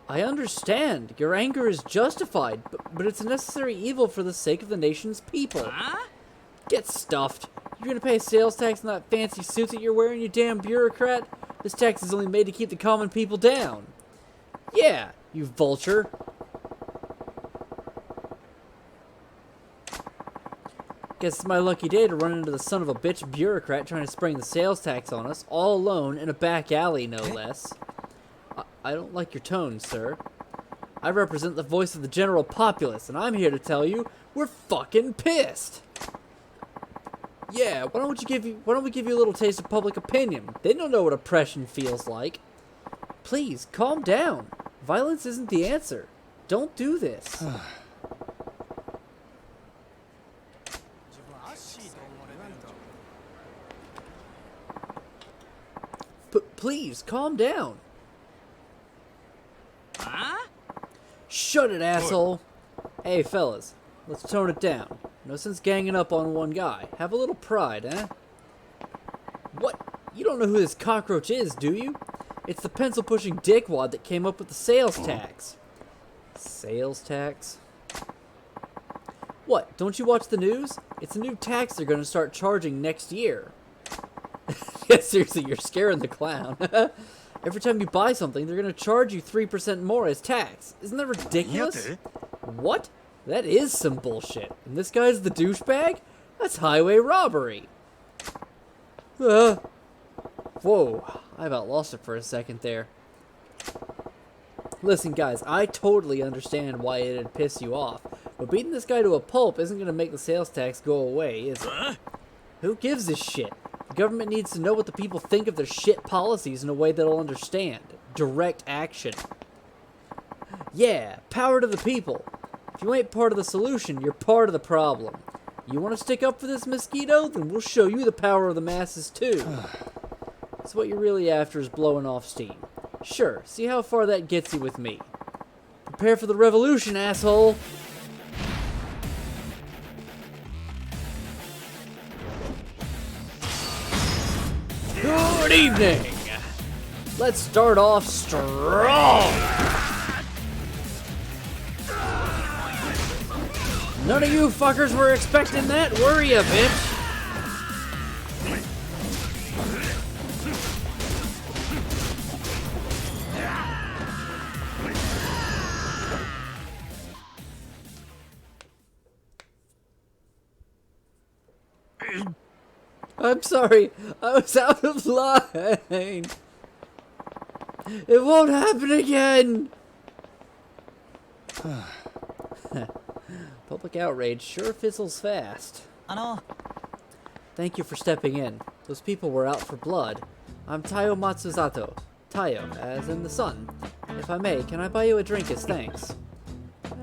I understand. Your anger is justified, but it's a necessary evil for the sake of the nation's people. Huh? Get stuffed. You're gonna pay a sales tax on that fancy suit that you're wearing, you damn bureaucrat? This tax is only made to keep the common people down. Yeah, you vulture. Guess it's my lucky day to run into the son of a bitch bureaucrat trying to spring the sales tax on us, all alone, in a back alley, no less. I don't like your tone, sir. I represent the voice of the general populace, and I'm here to tell you, we're fucking pissed. Yeah, why don't we give you a little taste of public opinion? They don't know what oppression feels like. Please, calm down. Violence isn't the answer. Don't do this. Please, calm down. Huh? Shut it, asshole. Hey, fellas, let's tone it down. No sense ganging up on one guy. Have a little pride, eh? What? You don't know who this cockroach is, do you? It's the pencil-pushing dickwad that came up with the sales tax. Sales tax? What, don't you watch the news? It's a new tax they're going to start charging next year. Yeah, seriously, you're scaring the clown. Every time you buy something, they're going to charge you 3% more as tax. Isn't that ridiculous? What? That is some bullshit. And this guy's the douchebag? That's highway robbery. Whoa, I about lost it for a second there. Listen, guys, I totally understand why it'd piss you off, but beating this guy to a pulp isn't going to make the sales tax go away, is it? Who gives a shit? The government needs to know what the people think of their shit policies in a way they'll understand. Direct action. Yeah, power to the people. If you ain't part of the solution, you're part of the problem. You want to stick up for this mosquito? Then we'll show you the power of the masses too. So what you're really after is blowing off steam. Sure, see how far that gets you with me. Prepare for the revolution, asshole! Good evening! Let's start off strong! None of you fuckers were expecting that, were ya, bitch? I'm sorry, I was out of line. It won't happen again. Public outrage sure fizzles fast. Thank you for stepping in. Those people were out for blood. I'm Taiyo Matsuzato. Taiyo, as in the sun. If I may, can I buy you a drink as thanks?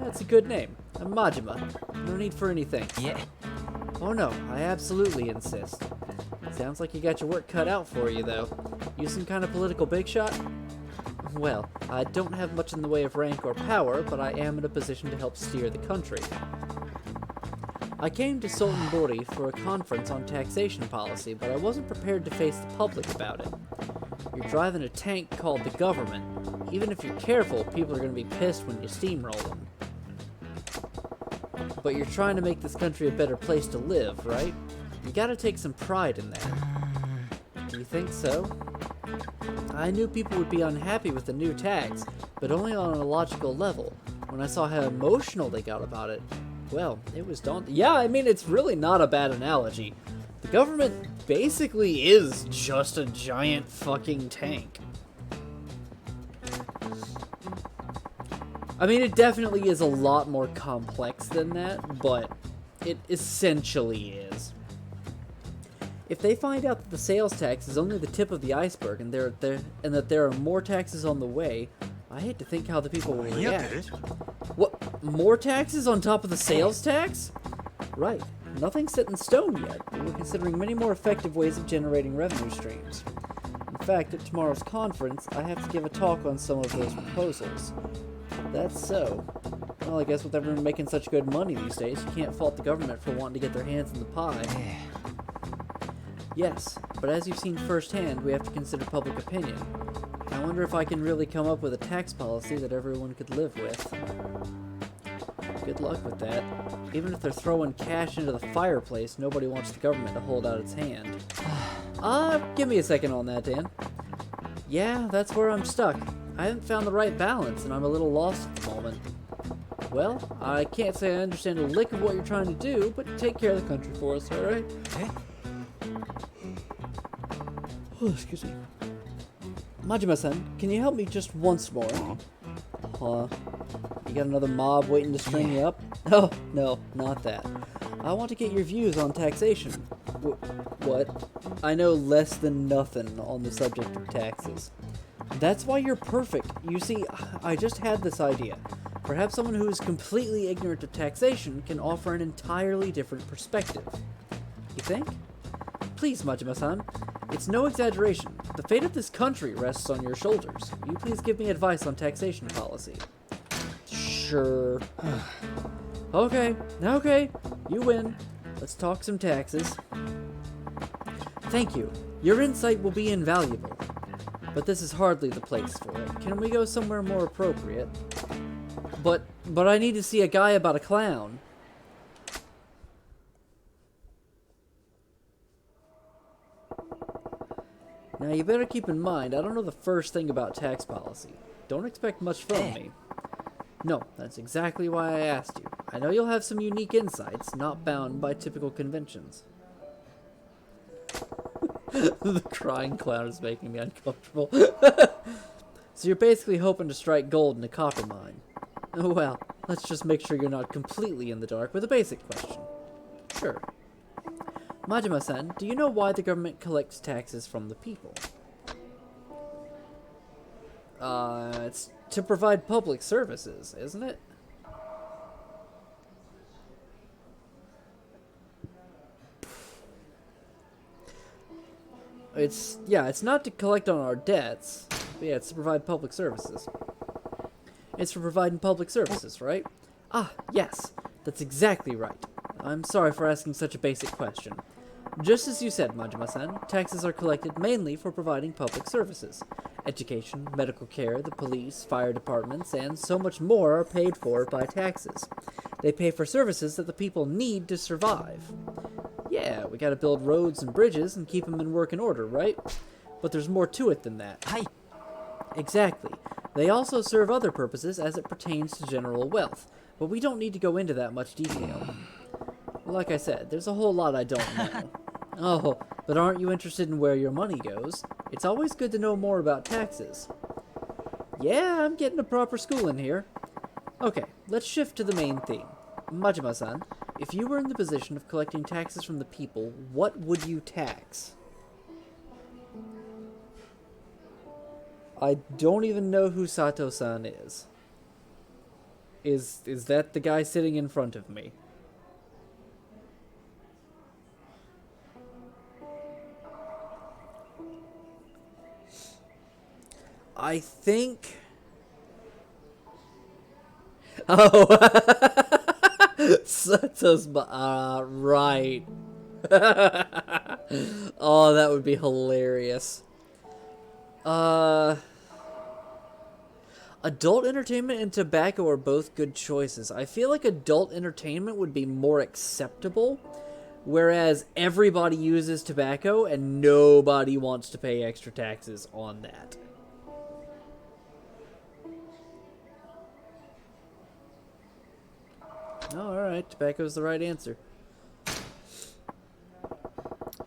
That's a good name. I'm Majima. No need for anything. Yeah. Oh no, I absolutely insist. Sounds like you got your work cut out for you, though. You some kind of political big shot? Well, I don't have much in the way of rank or power, but I am in a position to help steer the country. I came to Sotenbori for a conference on taxation policy, but I wasn't prepared to face the public about it. You're driving a tank called the government. Even if you're careful, people are going to be pissed when you steamroll them. But you're trying to make this country a better place to live, right? You gotta take some pride in that. Do you think so? I knew people would be unhappy with the new tax, but only on a logical level. When I saw how emotional they got about it, well, it was daunting. Yeah, I mean, it's really not a bad analogy. The government basically is just a giant fucking tank. I mean, it definitely is a lot more complex than that, but it essentially is. If they find out that the sales tax is only the tip of the iceberg and that there are more taxes on the way, I hate to think how the people will react. What? More taxes on top of the sales tax? Right. Nothing's set in stone yet, but we're considering many more effective ways of generating revenue streams. In fact, at tomorrow's conference, I have to give a talk on some of those proposals. That's so. Well, I guess with everyone making such good money these days, you can't fault the government for wanting to get their hands in the pie. Yes, but as you've seen firsthand, we have to consider public opinion. I wonder if I can really come up with a tax policy that everyone could live with. Good luck with that. Even if they're throwing cash into the fireplace, nobody wants the government to hold out its hand. Give me a second on that, Dan. Yeah, that's where I'm stuck. I haven't found the right balance, and I'm a little lost at the moment. Well, I can't say I understand a lick of what you're trying to do, but take care of the country for us, alright? Oh, excuse me. Majima-san, can you help me just once more? You got another mob waiting to string you up? Oh, no, not that. I want to get your views on taxation. What? I know less than nothing on the subject of taxes. That's why you're perfect. You see, I just had this idea. Perhaps someone who is completely ignorant of taxation can offer an entirely different perspective. You think? Please, Majima-san. It's no exaggeration. The fate of this country rests on your shoulders. Will you please give me advice on taxation policy? Sure. Okay, you win. Let's talk some taxes. Thank you. Your insight will be invaluable, but this is hardly the place for it. Can we go somewhere more appropriate? But I need to see a guy about a clown. Now you better keep in mind, I don't know the first thing about tax policy. Don't expect much from me. No, that's exactly why I asked you. I know you'll have some unique insights, not bound by typical conventions. The crying clown is making me uncomfortable. So you're basically hoping to strike gold in a copper mine. Well, let's just make sure you're not completely in the dark with a basic question. Sure. Majima-san, do you know why the government collects taxes from the people? It's to provide public services, isn't it? It's not to collect on our debts. But yeah, it's to provide public services. It's for providing public services, right? Ah, yes. That's exactly right. I'm sorry for asking such a basic question. Just as you said, Majima-san, taxes are collected mainly for providing public services. Education, medical care, the police, fire departments, and so much more are paid for by taxes. They pay for services that the people need to survive. Yeah, we gotta build roads and bridges and keep them in working order, right? But there's more to it than that. Hi. Exactly. They also serve other purposes as it pertains to general wealth, but we don't need to go into that much detail. Like I said, there's a whole lot I don't know. Oh, but aren't you interested in where your money goes? It's always good to know more about taxes. Yeah, I'm getting a proper school in here. Okay, let's shift to the main theme. Majima-san, if you were in the position of collecting taxes from the people, what would you tax? I don't even know who Sato-san is. Is that the guy sitting in front of me? I think... Oh! Sato's... right. Oh, that would be hilarious. Adult entertainment and tobacco are both good choices. I feel like adult entertainment would be more acceptable, whereas everybody uses tobacco and nobody wants to pay extra taxes on that. Oh, alright, tobacco's the right answer.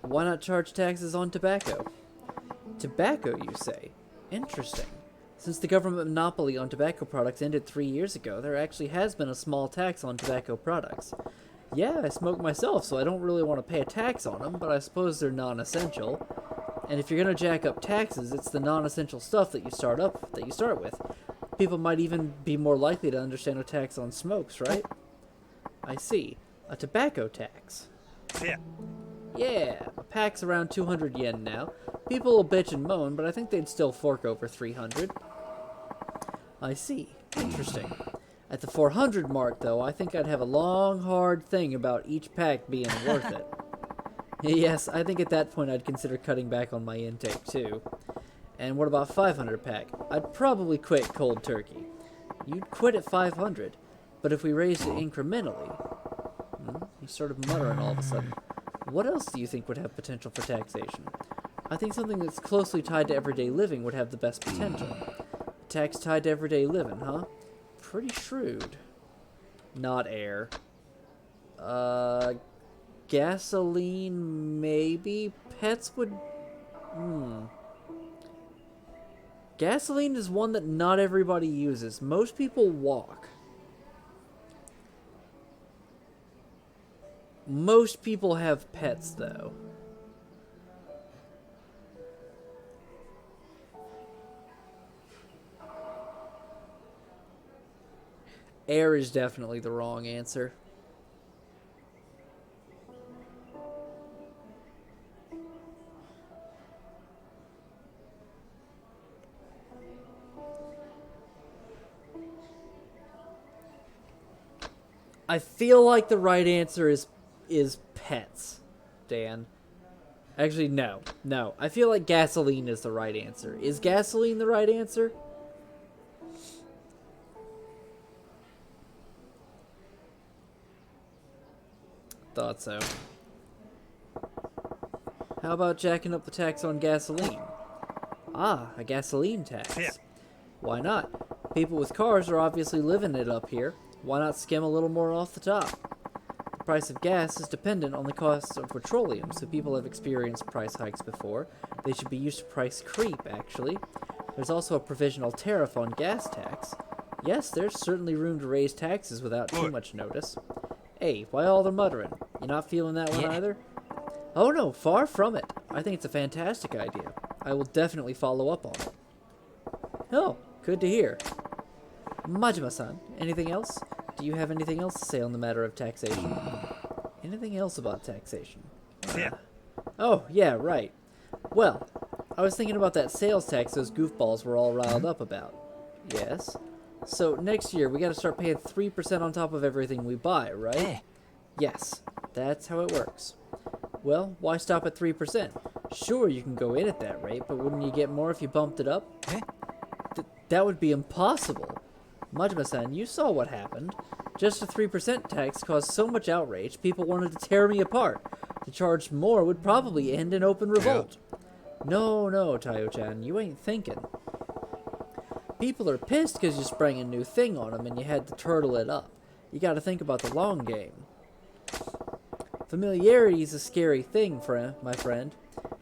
Why not charge taxes on tobacco? Tobacco, you say? Interesting. Since the government monopoly on tobacco products ended 3 years ago, there actually has been a small tax on tobacco products. Yeah, I smoke myself, so I don't really want to pay a tax on them, but I suppose they're non-essential. And if you're gonna jack up taxes, it's the non-essential stuff that you start with. People might even be more likely to understand a tax on smokes, right? I see. A tobacco tax. Yeah. Yeah, a pack's around 200 yen now. People will bitch and moan, but I think they'd still fork over 300. I see. Interesting. At the 400 mark, though, I think I'd have a long, hard thing about each pack being worth it. Yes, I think at that point I'd consider cutting back on my intake, too. And what about 500 pack? I'd probably quit cold turkey. You'd quit at 500, but if we raised it incrementally... You started muttering all of a sudden. What else do you think would have potential for taxation? I think something that's closely tied to everyday living would have the best potential. A tax tied to everyday living, huh? Pretty shrewd. Not air. Gasoline, maybe? Pets would... Gasoline is one that not everybody uses. Most people walk. Most people have pets, though. Air is definitely the wrong answer. I feel like the right answer is pets, Dan. Actually, no. No. I feel like gasoline is the right answer. Is gasoline the right answer? Thought so. How about jacking up the tax on gasoline? Ah, a gasoline tax. Yeah. Why not? People with cars are obviously living it up here. Why not skim a little more off the top? The price of gas is dependent on the cost of petroleum, so people have experienced price hikes before. They should be used to price creep, actually. There's also a provisional tariff on gas tax. Yes, there's certainly room to raise taxes without too much notice. Hey, why all the muttering? You not feeling that one either? Oh no, far from it. I think it's a fantastic idea. I will definitely follow up on it. Oh, good to hear. Majima-san, anything else? Do you have anything else to say on the matter of taxation? Anything else about taxation? Yeah. Oh, yeah, right. Well, I was thinking about that sales tax those goofballs were all riled up about. Yes? So, next year, we gotta start paying 3% on top of everything we buy, right? Yes, that's how it works. Well, why stop at 3%? Sure, you can go in at that rate, but wouldn't you get more if you bumped it up? That would be impossible. Majima-san, you saw what happened. Just a 3% tax caused so much outrage, people wanted to tear me apart. To charge more would probably end in open revolt. No, Tayo-chan, you ain't thinking. People are pissed because you sprang a new thing on them and you had to turtle it up. You gotta think about the long game. Familiarity is a scary thing, my friend.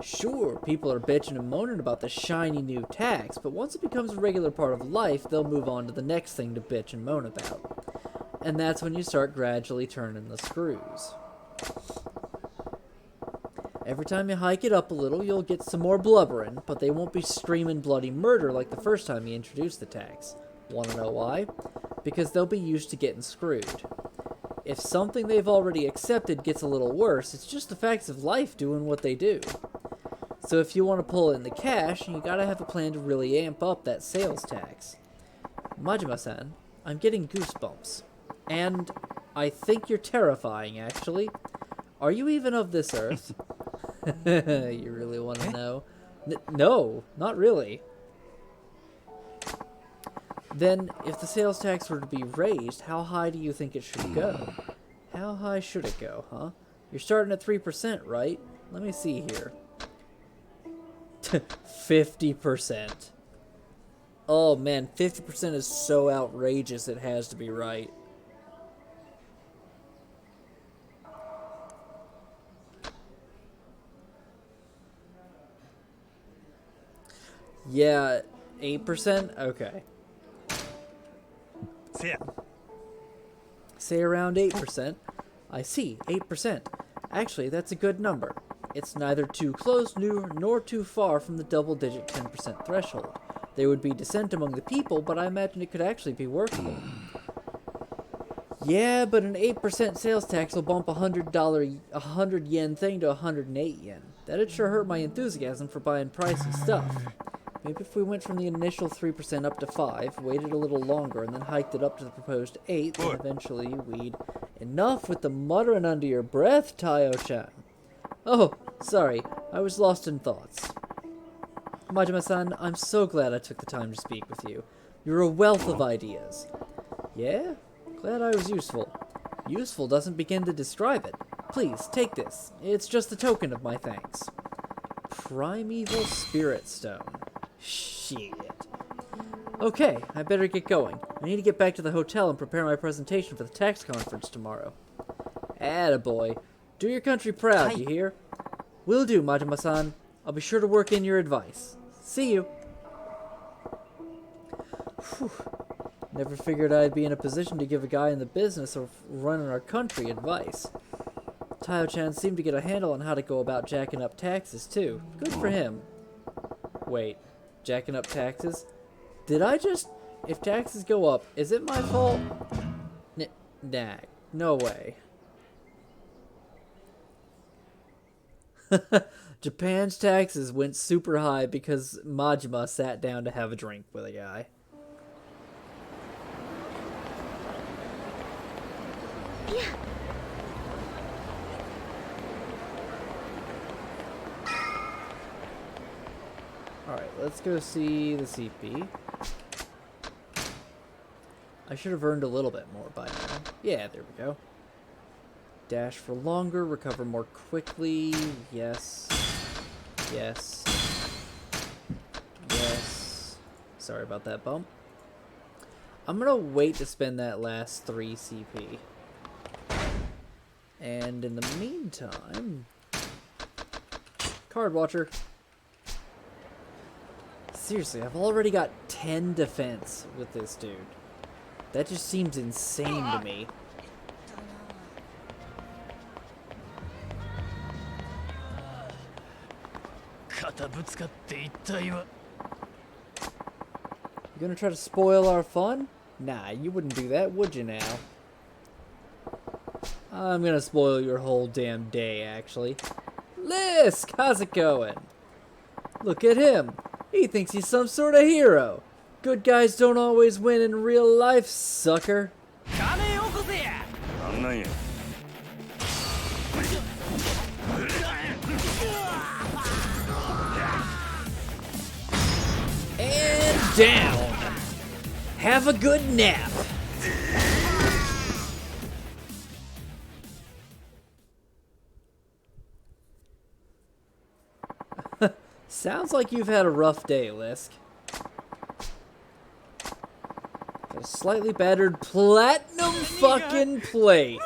Sure, people are bitching and moaning about the shiny new tax, but once it becomes a regular part of life, they'll move on to the next thing to bitch and moan about. And that's when you start gradually turning the screws. Every time you hike it up a little, you'll get some more blubbering, but they won't be screaming bloody murder like the first time you introduced the tax. Wanna know why? Because they'll be used to getting screwed. If something they've already accepted gets a little worse, it's just the facts of life doing what they do. So if you want to pull in the cash, you gotta have a plan to really amp up that sales tax. Majima-san, I'm getting goosebumps. And I think you're terrifying, actually. Are you even of this earth? You really want to know? No, not really. Then, if the sales tax were to be raised, how high do you think it should go? How high should it go, huh? You're starting at 3%, right? Let me see here. 50%. Oh man, 50% is so outrageous it has to be right. Yeah, 8%? Okay. Yeah. Say around 8%. I see, 8%. Actually, that's a good number. It's neither too close nor too far from the double-digit 10% threshold. There would be dissent among the people, but I imagine it could actually be workable. Yeah, but an 8% sales tax will bump a $100 yen thing to 108 yen. That'd sure hurt my enthusiasm for buying pricey stuff. Maybe if we went from the initial 3% up to 5, waited a little longer, and then hiked it up to the proposed 8, then eventually we'd... Enough with the muttering under your breath, Tayo-chan. Oh, sorry, I was lost in thoughts. Majima-san, I'm so glad I took the time to speak with you. You're a wealth of ideas. Yeah? Glad I was useful. Useful doesn't begin to describe it. Please, take this. It's just a token of my thanks. Primeval Spirit Stone. Shit. Okay, I better get going. I need to get back to the hotel and prepare my presentation for the tax conference tomorrow. Attaboy. Do your country proud, you hear? Will do, Majima-san. I'll be sure to work in your advice. See you. Whew. Never figured I'd be in a position to give a guy in the business of running our country advice. Tayo-chan seemed to get a handle on how to go about jacking up taxes, too. Good for him. Wait, jacking up taxes? Did I just... If taxes go up, is it my fault? Nah, no way. Japan's taxes went super high because Majima sat down to have a drink with a guy. Yeah. Alright, let's go see the CP. I should have earned a little bit more by now. Yeah, there we go. Dash for longer, recover more quickly. Yes. Yes. Yes. Sorry about that bump. I'm gonna wait to spend that last 3 CP. And in the meantime... Card Watcher. Seriously, I've already got 10 defense with this dude. That just seems insane to me. You gonna try to spoil our fun? Nah, you wouldn't do that, would you now? I'm gonna spoil your whole damn day, actually. Lisk, how's it going? Look at him. He thinks he's some sort of hero. Good guys don't always win in real life, sucker. And down. Have a good nap. Sounds like you've had a rough day, Lisk. A slightly battered platinum fucking plate.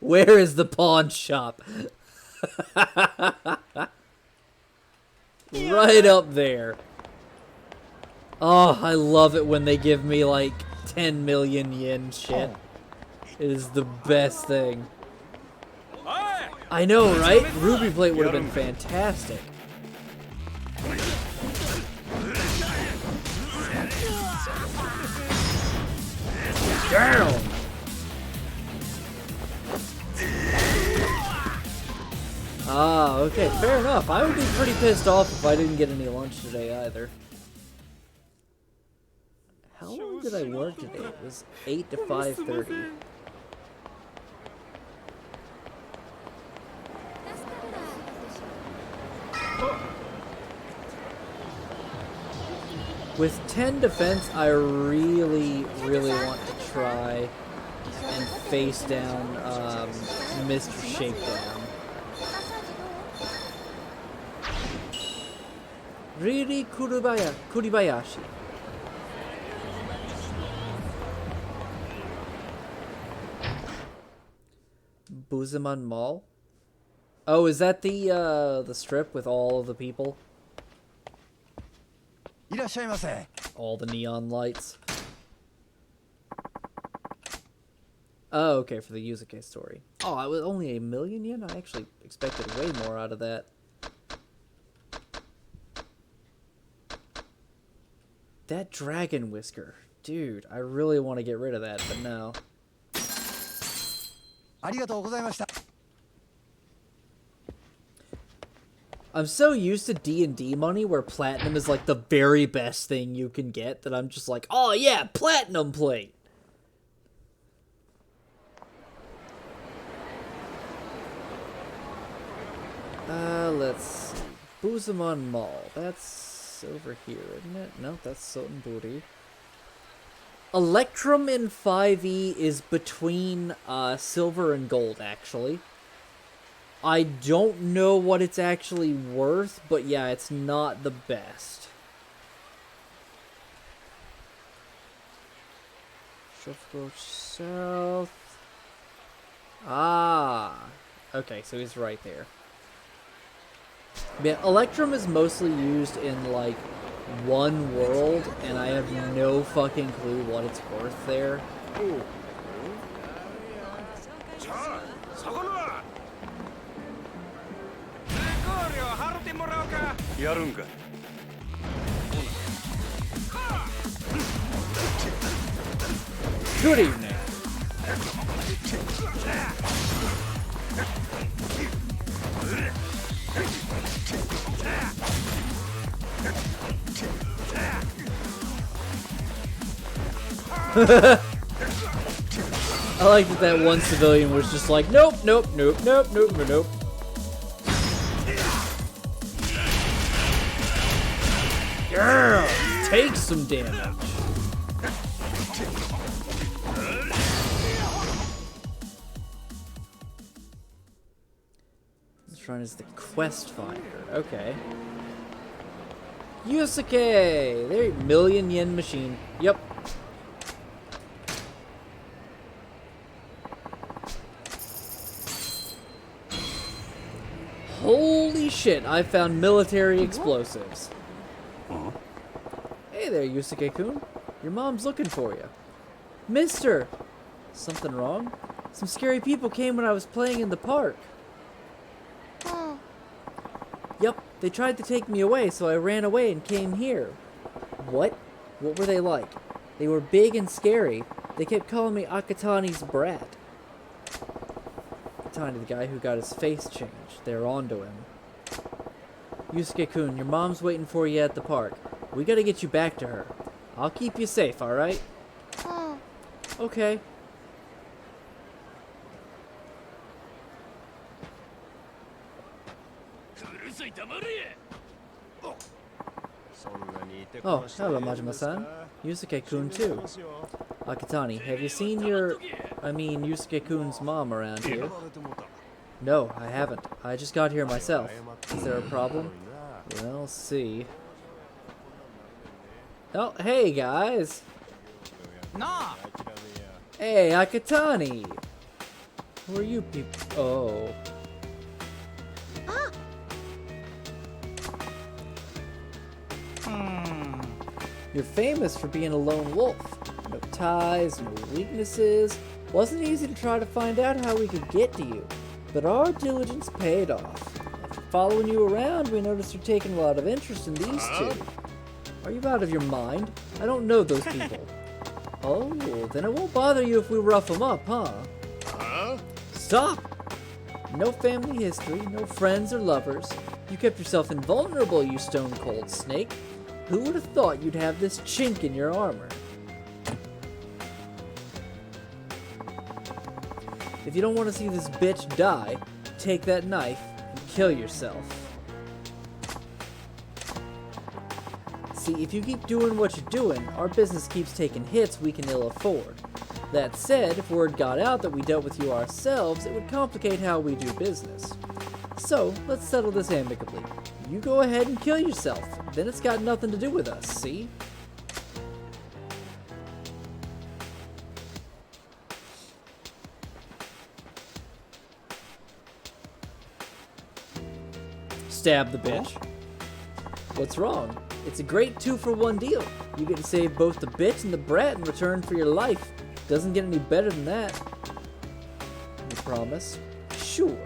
Where is the pawn shop? Right up there. Oh, I love it when they give me like 10 million yen shit. It is the best thing. I know, right? Ruby plate would have been fantastic. Down! Ah, okay, fair enough. I would be pretty pissed off if I didn't get any lunch today either. How long did I work today? It was 8 to 5:30. With 10 defense, I really want to try and face down Mr. Shakedown. Riri Kuribayashi. Buzaman Mall? Oh, is that the strip with all of the people? All the neon lights. Oh, okay, for the Yuzuke story. Oh, it was only 1 million yen? I actually expected way more out of that. That dragon whisker. Dude, I really want to get rid of that, but no. I'm so used to D&D money where platinum is like the very best thing you can get that I'm just like, oh yeah, platinum plate! Let's see. Busamon Mall. That's over here, isn't it? No, that's Sotenburi. Electrum in 5e is between silver and gold, actually. I don't know what it's actually worth, but yeah, it's not the best. Shuffle south. Ah. Okay, so he's right there. Yeah, Electrum is mostly used in, like, one world, and I have no fucking clue what it's worth there. Ooh. Good evening. I like that one civilian was just like, nope, nope, nope, nope, nope, nope, nope. take some damage. This shrine is the quest finder. Okay. Yusuke! There, million yen machine. Yep. Holy shit, I found military explosives. Hey there, Yusuke-kun. Your mom's looking for you. Mister! Something wrong? Some scary people came when I was playing in the park. Yep, they tried to take me away, so I ran away and came here. What? What were they like? They were big and scary. They kept calling me Akatani's brat. Akatani, the guy who got his face changed. They're onto him. Yusuke-kun, your mom's waiting for you at the park. We gotta get you back to her. I'll keep you safe, alright? Okay. Oh, hello, Majima-san. Yusuke-kun, too. Akatani, have you seen Yusuke-kun's mom around here? No, I haven't. I just got here myself. Is there a problem? We'll see. Oh, hey, guys! Nah. Hey, Akatani! Who are you people? Oh. You're famous for being a lone wolf. No ties, no weaknesses. Wasn't easy to try to find out how we could get to you, but our diligence paid off. After following you around, we noticed you're taking a lot of interest in these two. Are you out of your mind? I don't know those people. Oh, then it won't bother you if we rough them up, huh? Stop! No family history, no friends or lovers. You kept yourself invulnerable, you stone-cold snake. Who would have thought you'd have this chink in your armor? If you don't want to see this bitch die, take that knife and kill yourself. See, if you keep doing what you're doing, our business keeps taking hits we can ill afford. That said, if word got out that we dealt with you ourselves, it would complicate how we do business. So, let's settle this amicably. You go ahead and kill yourself. Then it's got nothing to do with us, see? Stab the bitch. What's wrong? It's a great 2-for-1 deal. You get to save both the bitch and the brat in return for your life. Doesn't get any better than that. You promise? Sure.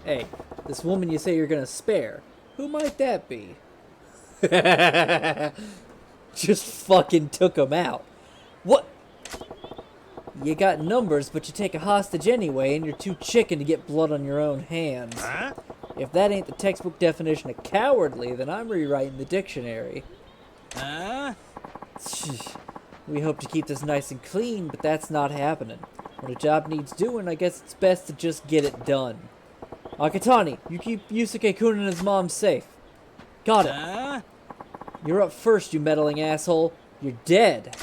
Hey, this woman you say you're gonna spare, who might that be? Just fucking took him out. What? You got numbers, but you take a hostage anyway, and you're too chicken to get blood on your own hands. Huh? If that ain't the textbook definition of cowardly, then I'm rewriting the dictionary. We hope to keep this nice and clean, but that's not happening. When a job needs doing, I guess it's best to just get it done. Akatani, you keep Yusuke-kun and his mom safe. Got it. You're up first, you meddling asshole. You're dead.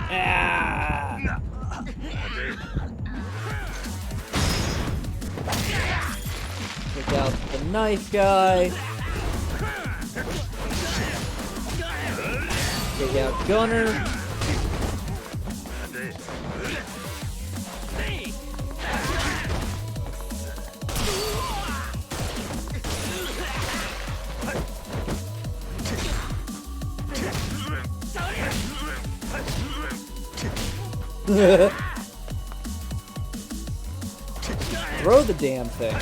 Ah! Take out the knife guy. Take out Gunner. Throw the damn thing.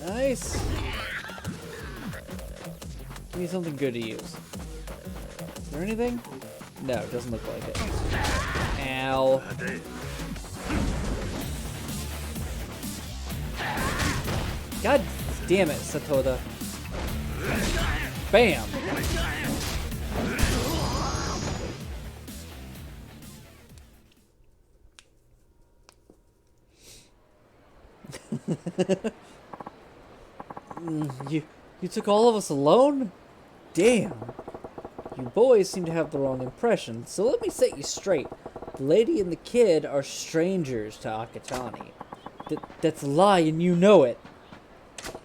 Nice. Give me something good to use. there anything? No, it doesn't look like it. Ow. God damn it, Satoda. Bam! You took all of us alone? Damn. You boys seem to have the wrong impression, so let me set you straight. The lady and the kid are strangers to Akatani. That's a lie, and you know it.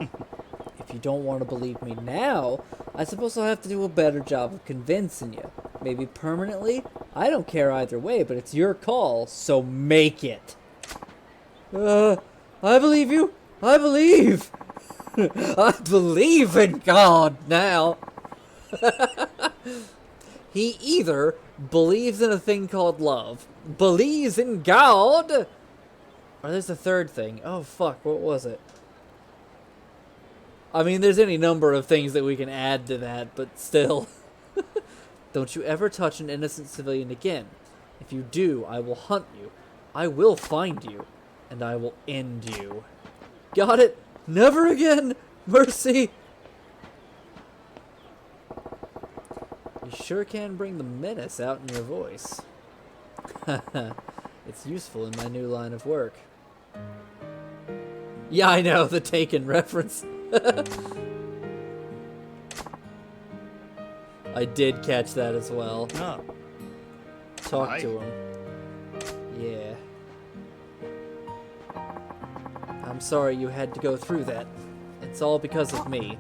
If you don't want to believe me now, I suppose I'll have to do a better job of convincing you. Maybe permanently? I don't care either way, but it's your call, so make it. I believe you. I believe. I believe in God now. He either believes in a thing called love, believes in God, or there's a third thing. Oh, fuck, what was it? I mean, there's any number of things that we can add to that, but still. Don't you ever touch an innocent civilian again. If you do, I will hunt you. I will find you. And I will end you. Got it? Never again! Mercy! You sure can bring the menace out in your voice. It's useful in my new line of work. Yeah, I know, the Taken reference. I did catch that as well. No. Talk to him. Yeah. I'm sorry you had to go through that. It's all because of me.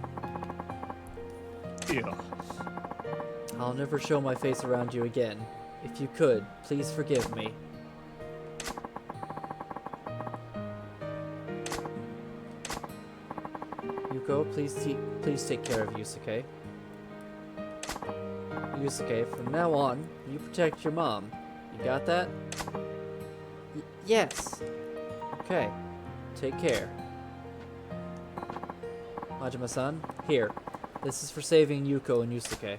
Yeah. I'll never show my face around you again. If you could, please forgive me. Yuko, please take care of Yusuke. Yusuke, from now on, you protect your mom. You got that? Yes. Okay. Take care. Majima-san, here. This is for saving Yuko and Yusuke.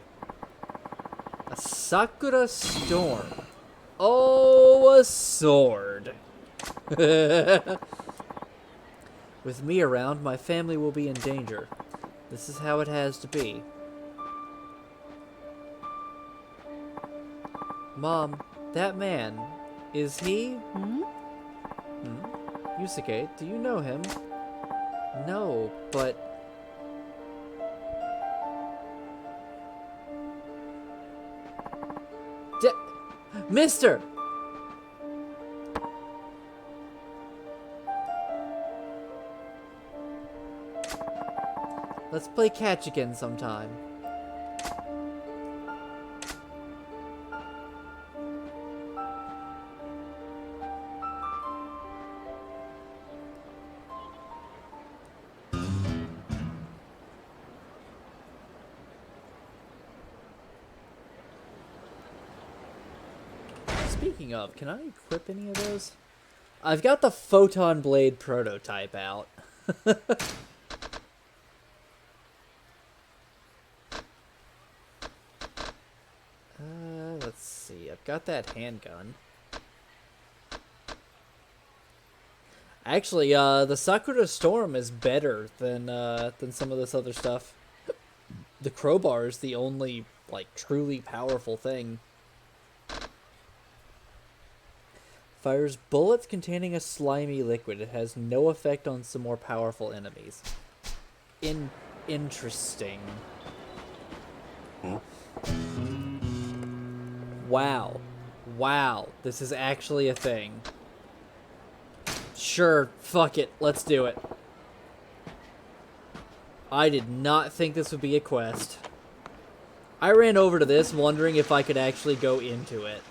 A Sakura Storm. Oh, a sword. With me around, my family will be in danger. This is how it has to be. Mom, that man, is he? Yusuke, do you know him? No, but... Mister! Let's play catch again sometime. Speaking of, can I equip any of those? I've got the Photon Blade prototype out. Let's see. I've got that handgun. Actually, the Sakura Storm is better than some of this other stuff. The crowbar is the only, like, truly powerful thing. Fires bullets containing a slimy liquid. It has no effect on some more powerful enemies. Interesting. Wow. Wow. This is actually a thing. Sure, fuck it. Let's do it. I did not think this would be a quest. I ran over to this wondering if I could actually go into it.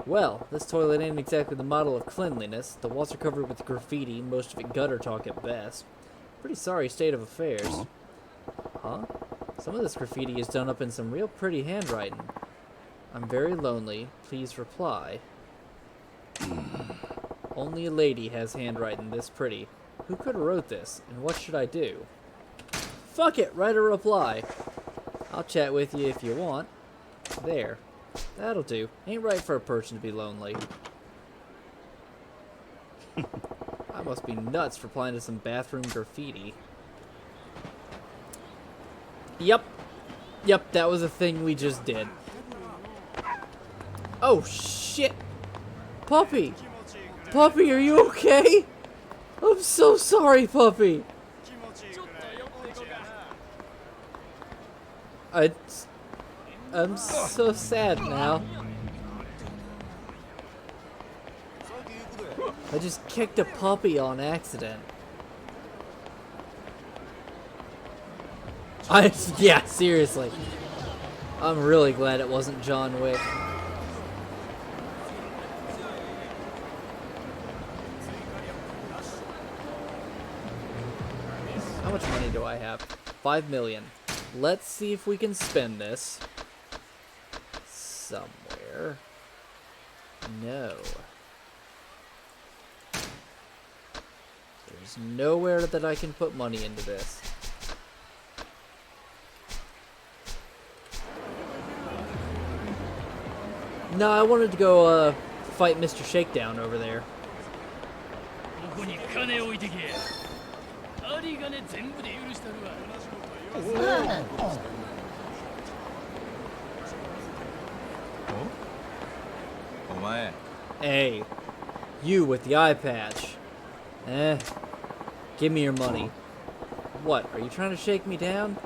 Well, this toilet ain't exactly the model of cleanliness. The walls are covered with graffiti, most of it gutter talk at best. Pretty sorry state of affairs. Huh? Some of this graffiti is done up in some real pretty handwriting. I'm very lonely. Please reply. Only a lady has handwriting this pretty. Who could have wrote this, and what should I do? Fuck it, write a reply. I'll chat with you if you want. There. That'll do. Ain't right for a person to be lonely. I must be nuts for planning some bathroom graffiti. Yep. Yep, that was a thing we just did. Oh, shit. Puppy. Puppy, are you okay? I'm so sorry, Puppy. I'm so sad now. I just kicked a puppy on accident. Yeah, seriously. I'm really glad it wasn't John Wick. How much money do I have? 5 million. Let's see if we can spend this somewhere. No. There's nowhere that I can put money into this. No, I wanted to go fight Mr. Shakedown over there. Hey, you with the eye patch. Give me your money. What, are you trying to shake me down?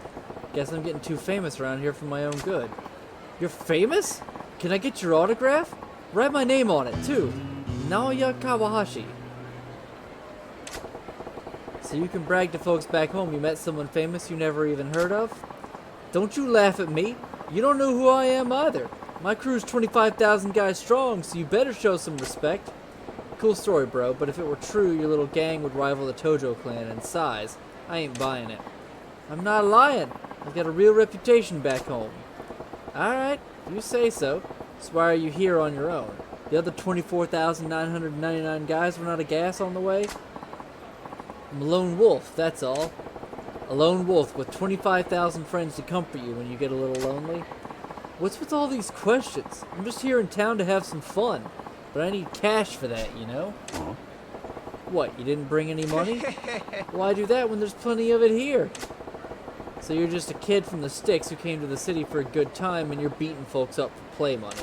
Guess I'm getting too famous around here for my own good. You're famous? Can I get your autograph? Write my name on it, too. Naoya Kawahashi. So you can brag to folks back home you met someone famous you never even heard of? Don't you laugh at me. You don't know who I am either. My crew's 25,000 guys strong, so you better show some respect. Cool story, bro, but if it were true, your little gang would rival the Tojo clan in size. I ain't buying it. I'm not lying. I've got a real reputation back home. Alright, you say so. So why are you here on your own? The other 24,999 guys run out of gas on the way? I'm a lone wolf, that's all. A lone wolf with 25,000 friends to comfort you when you get a little lonely. What's with all these questions? I'm just here in town to have some fun. But I need cash for that, you know? What, you didn't bring any money? Why do that when there's plenty of it here? So you're just a kid from the sticks who came to the city for a good time and you're beating folks up for play money.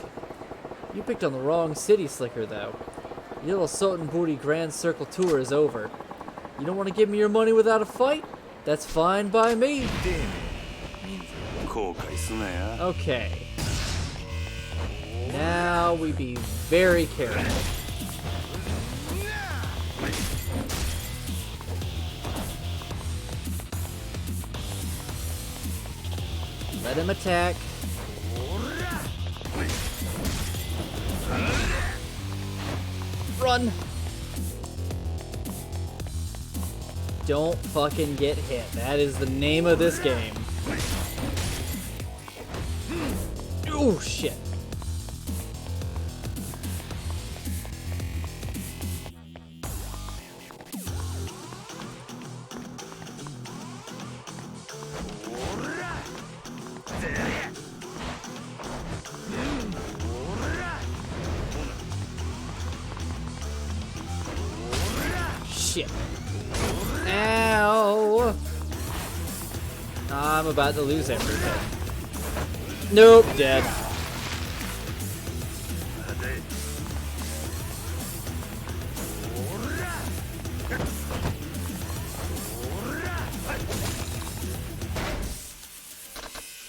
You picked on the wrong city slicker, though. Your little Sultan Booty Grand Circle tour is over. You don't want to give me your money without a fight? That's fine by me. Okay. Now we be very careful. Let him attack. Run! Don't fucking get hit. That is the name of this game. Oh shit. Shit. Ow! I'm about to lose everything. Nope, dead.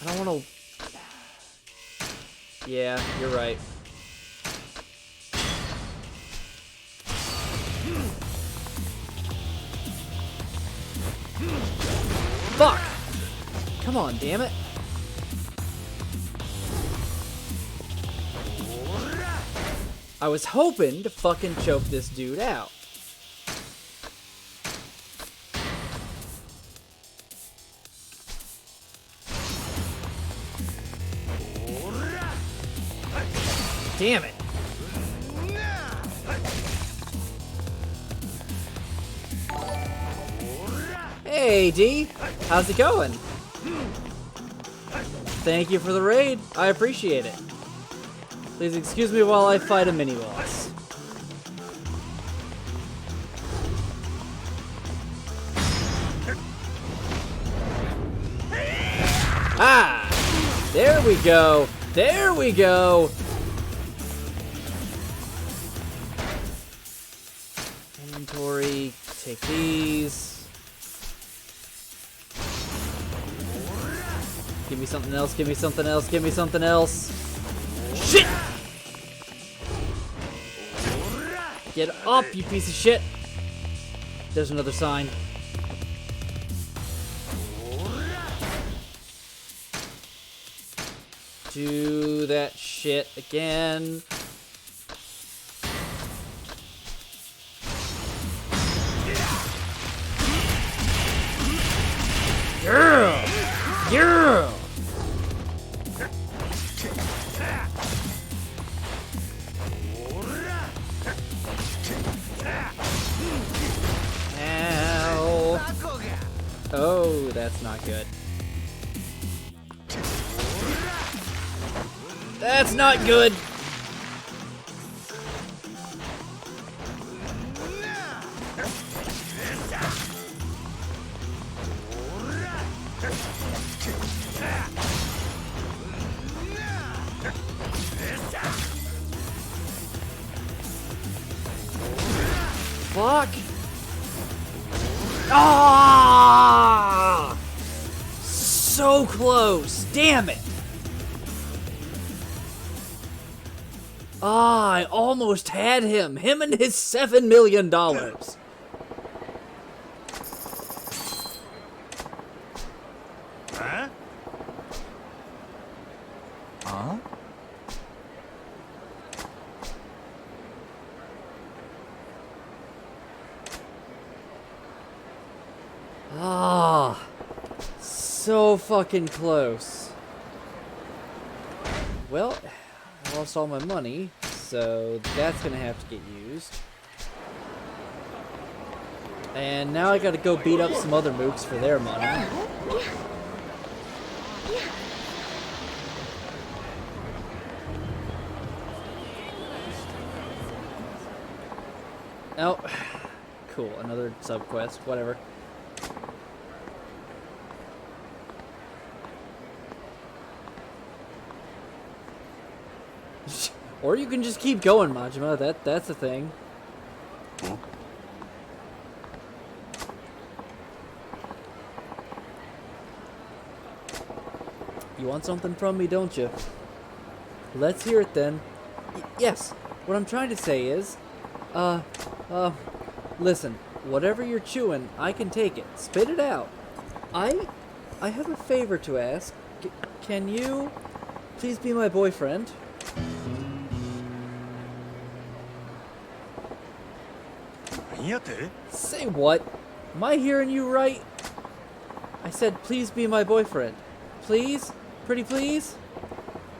I don't want to... Yeah, you're right. Fuck! Come on, damn it. I was hoping to fucking choke this dude out. Damn it. Hey, D. How's it going? Thank you for the raid. I appreciate it. Please excuse me while I fight a mini-boss. Ah! There we go. There we go. Inventory. Take these. Give me something else. Give me something else. Give me something else. Shit! Get up, you piece of shit. There's another sign. Do that shit again. Yeah! Yeah! Ow. Oh, that's not good. That's not good. Fuck. Ah! So close. Damn it. Ah, I almost had him. Him and his $7 million. Huh? Huh? Ah, so fucking close. Well, I lost all my money, so that's gonna have to get used. And now I gotta go beat up some other mooks for their money. Oh, cool, another sub-quest, whatever. Or you can just keep going, Majima. That's a thing. You want something from me, don't you? Let's hear it then. Yes. What I'm trying to say is, listen. Whatever you're chewing, I can take it. Spit it out. I have a favor to ask. Can you please be my boyfriend? Say what? Am I hearing you right? I said, please be my boyfriend. Please? Pretty please?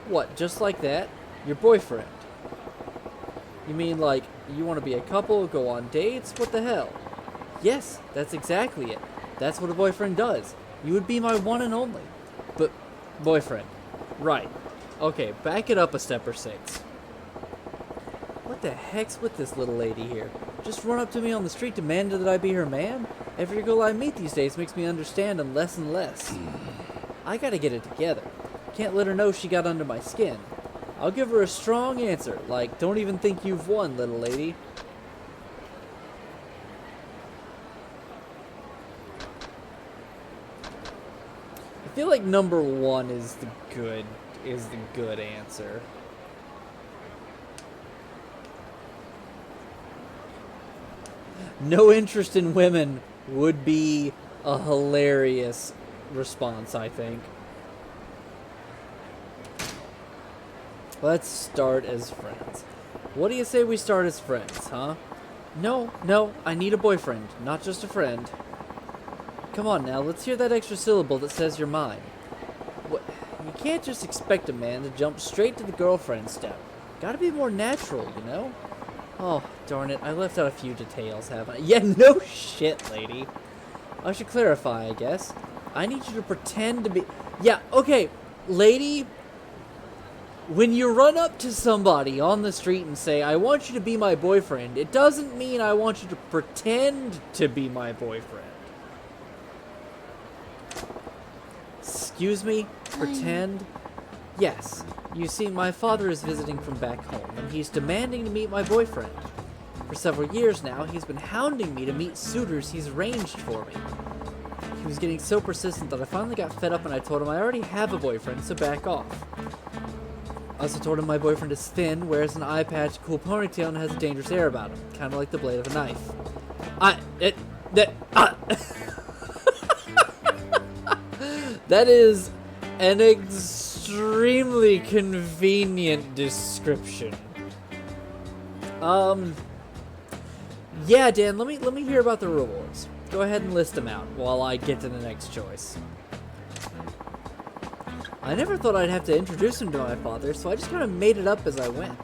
What, just like that? Your boyfriend? You mean like, you want to be a couple, go on dates? What the hell? Yes, that's exactly it. That's what a boyfriend does. You would be my one and only. But, boyfriend. Right. Okay, back it up a step or six. What the heck's with this little lady here? Just run up to me on the street demanding that I be her man? Every girl I meet these days makes me understand him less and less. I gotta get it together. Can't let her know she got under my skin. I'll give her a strong answer, like, don't even think you've won, little lady. I feel like number one is the good answer. No interest in women would be a hilarious response, I think. Let's start as friends. What do you say we start as friends, huh? No, I need a boyfriend, not just a friend. Come on now, let's hear that extra syllable that says you're mine. What? You can't just expect a man to jump straight to the girlfriend step. Gotta be more natural, you know? Oh, darn it, I left out a few details, haven't I? Yeah, no shit, lady. I should clarify, I guess. I need you to pretend to be... Yeah, okay, lady, when you run up to somebody on the street and say, I want you to be my boyfriend, it doesn't mean I want you to pretend to be my boyfriend. Excuse me? Pretend? Yes. You see, my father is visiting from back home, and he's demanding to meet my boyfriend. For several years now, he's been hounding me to meet suitors he's arranged for me. He was getting so persistent that I finally got fed up and I told him I already have a boyfriend, so back off. I also told him my boyfriend is thin, wears an eye patch, a cool ponytail, and has a dangerous air about him. Kind of like the blade of a knife. That is an extremely convenient description. Yeah, Dan, let me hear about the rewards. Go ahead and list them out while I get to the next choice. I never thought I'd have to introduce him to my father, so I just kind of made it up as I went.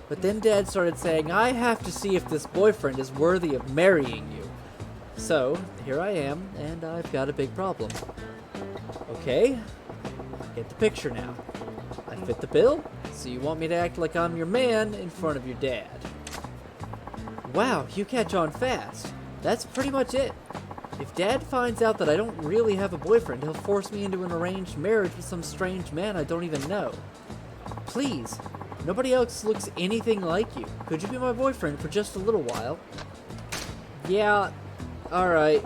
But then Dad started saying, I have to see if this boyfriend is worthy of marrying you. So, here I am, and I've got a big problem. Okay, I get the picture now. I fit the bill, so you want me to act like I'm your man in front of your dad. Wow, you catch on fast. That's pretty much it. If Dad finds out that I don't really have a boyfriend, he'll force me into an arranged marriage with some strange man I don't even know. Please, nobody else looks anything like you. Could you be my boyfriend for just a little while? Yeah, alright.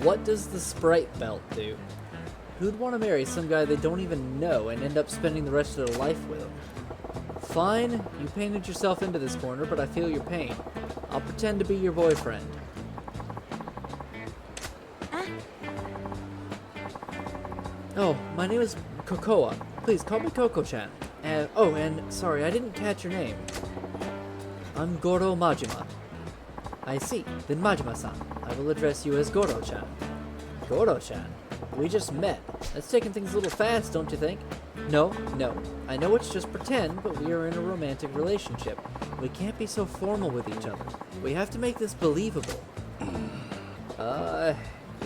What does the Sprite belt do? Who'd want to marry some guy they don't even know and end up spending the rest of their life with him? Fine, you painted yourself into this corner, but I feel your pain. I'll pretend to be your boyfriend. Oh, my name is Kokoa. Please call me Koko-chan. And sorry, I didn't catch your name. I'm Goro Majima. I see. Then Majima-san, I will address you as Goro-chan. Goro-chan? We just met. That's taking things a little fast, don't you think? No. I know it's just pretend, but we are in a romantic relationship. We can't be so formal with each other. We have to make this believable.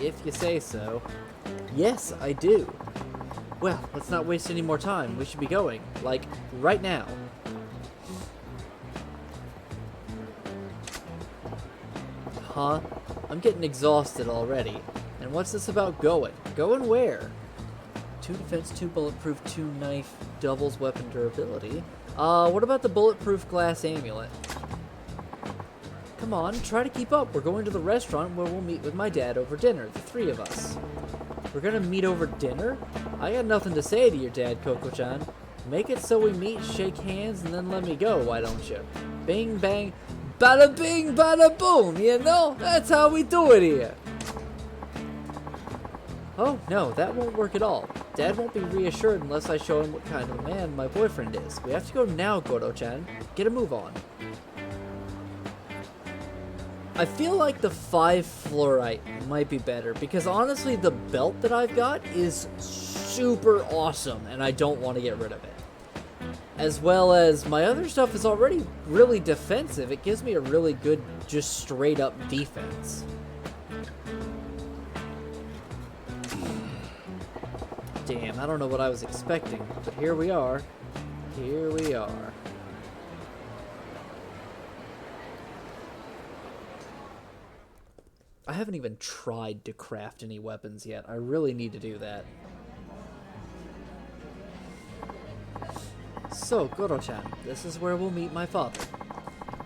If you say so. Yes, I do. Well, let's not waste any more time. We should be going. Like, right now. Huh? I'm getting exhausted already. And what's this about going? Going where? 2 defense, 2 bulletproof, 2 knife, doubles weapon durability. What about the bulletproof glass amulet? Come on, try to keep up. We're going to the restaurant where we'll meet with my dad over dinner, the 3 of us. We're gonna meet over dinner? I got nothing to say to your dad, Koko-chan. Make it so we meet, shake hands, and then let me go, why don't you? Bing, bang, bada bing, bada boom, you know? That's how we do it here. Oh, no, that won't work at all. Dad won't be reassured unless I show him what kind of a man my boyfriend is. We have to go now, Goro-chan. Get a move on. I feel like the 5 fluorite might be better, because honestly, the belt that I've got is super awesome, and I don't want to get rid of it. As well as my other stuff is already really defensive. It gives me a really good, just straight up defense. Damn, I don't know what I was expecting, but here we are. Here we are. I haven't even tried to craft any weapons yet. I really need to do that. So, Goro-chan, this is where we'll meet my father.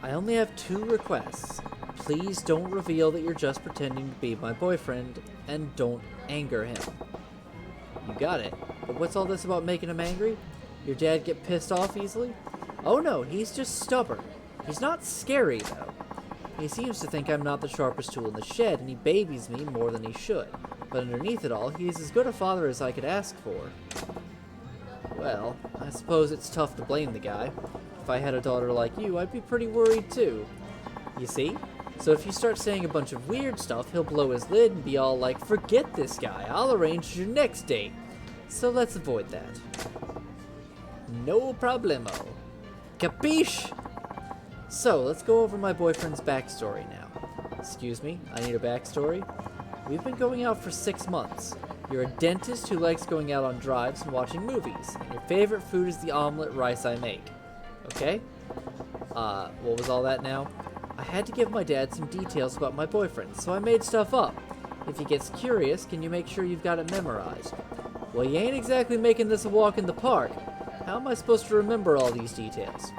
I only have 2 requests. Please don't reveal that you're just pretending to be my boyfriend, and don't anger him. You got it. But what's all this about making him angry? Your dad get pissed off easily? Oh no, he's just stubborn. He's not scary, though. He seems to think I'm not the sharpest tool in the shed, and he babies me more than he should. But underneath it all, he's as good a father as I could ask for. Well, I suppose it's tough to blame the guy. If I had a daughter like you, I'd be pretty worried too. You see? So if you start saying a bunch of weird stuff, he'll blow his lid and be all like, forget this guy, I'll arrange your next date. So let's avoid that. No problemo. Capiche? So, let's go over my boyfriend's backstory now. Excuse me, I need a backstory. We've been going out for 6 months. You're a dentist who likes going out on drives and watching movies. And your favorite food is the omelet rice I make. Okay? What was all that now? I had to give my dad some details about my boyfriend, so I made stuff up. If he gets curious, can you make sure you've got it memorized? Well, you ain't exactly making this a walk in the park. How am I supposed to remember all these details?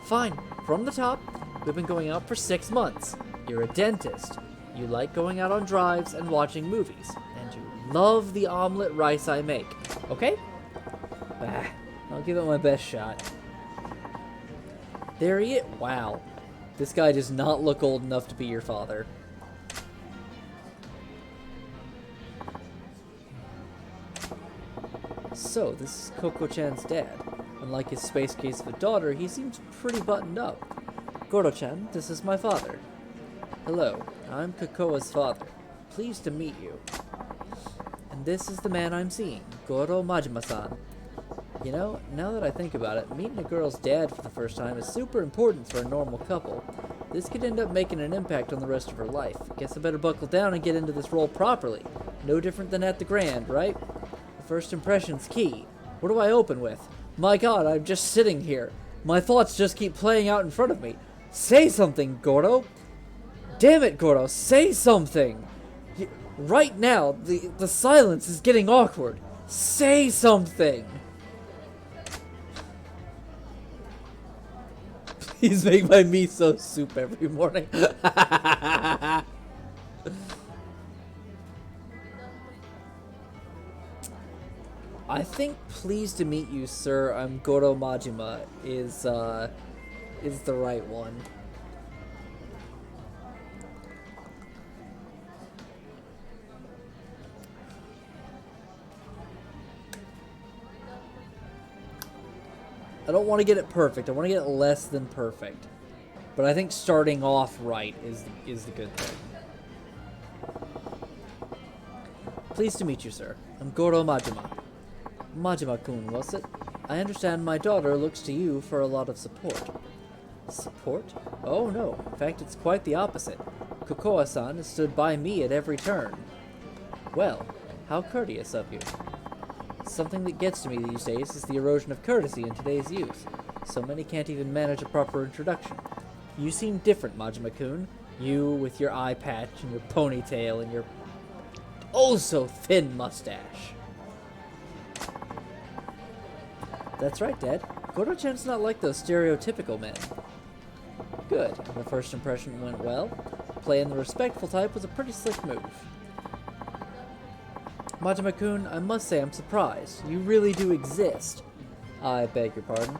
Fine. From the top, we've been going out for 6 months. You're a dentist. You like going out on drives and watching movies. And you love the omelet rice I make. Okay? I'll give it my best shot. There he is. Wow. This guy does not look old enough to be your father. So, this is Koko-chan's dad. Unlike his space case of a daughter, he seems pretty buttoned up. Goro-chan, this is my father. Hello, I'm Kokoa's father. Pleased to meet you. And this is the man I'm seeing, Goro Majima-san. You know, now that I think about it, meeting a girl's dad for the first time is super important for a normal couple. This could end up making an impact on the rest of her life. Guess I better buckle down and get into this role properly. No different than at the Grand, right? The first impression's key. What do I open with? My god, I'm just sitting here. My thoughts just keep playing out in front of me. Say something, Goro! Damn it, Goro, say something! Right now, the silence is getting awkward. Say something! Please make my miso soup every morning. I think pleased to meet you, sir. I'm Goro Majima is the right one. I don't want to get it perfect. I want to get it less than perfect. But I think starting off right is the good thing. Pleased to meet you, sir. I'm Goro Majima. Majima-kun, was it? I understand my daughter looks to you for a lot of support. Support? Oh no, in fact it's quite the opposite. Kokoa-san has stood by me at every turn. Well, how courteous of you. Something that gets to me these days is the erosion of courtesy in today's youth. So many can't even manage a proper introduction. You seem different, Majima-kun. You with your eye patch and your ponytail and your oh-so-thin mustache. That's right, Dad. Goro-chan's not like those stereotypical men. Good. The first impression went well. Playing the respectful type was a pretty slick move. Majima-kun, I must say I'm surprised. You really do exist. I beg your pardon.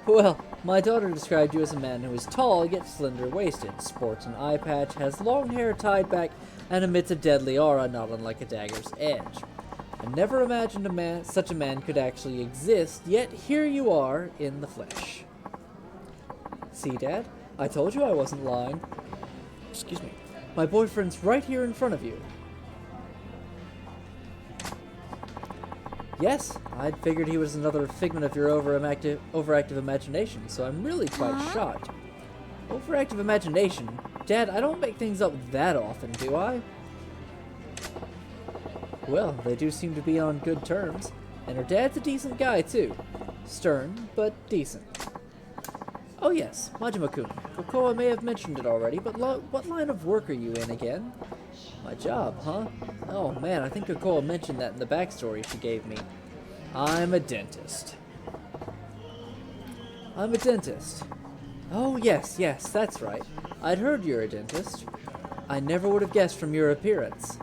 Well, my daughter described you as a man who is tall yet slender-waisted, sports an eye patch, has long hair tied back, and emits a deadly aura not unlike a dagger's edge. I never imagined such a man could actually exist, yet here you are in the flesh. See, Dad? I told you I wasn't lying. Excuse me. My boyfriend's right here in front of you. Yes, I'd figured he was another figment of your overactive imagination, so I'm really quite shocked. Overactive imagination? Dad, I don't make things up that often, do I? Well, they do seem to be on good terms, and her dad's a decent guy, too. Stern, but decent. Oh yes, Majima-kun. Kokoa may have mentioned it already, but what line of work are you in again? My job, huh? Oh man, I think Kokoa mentioned that in the backstory she gave me. I'm a dentist. I'm a dentist. Oh yes, that's right. I'd heard you're a dentist. I never would have guessed from your appearance.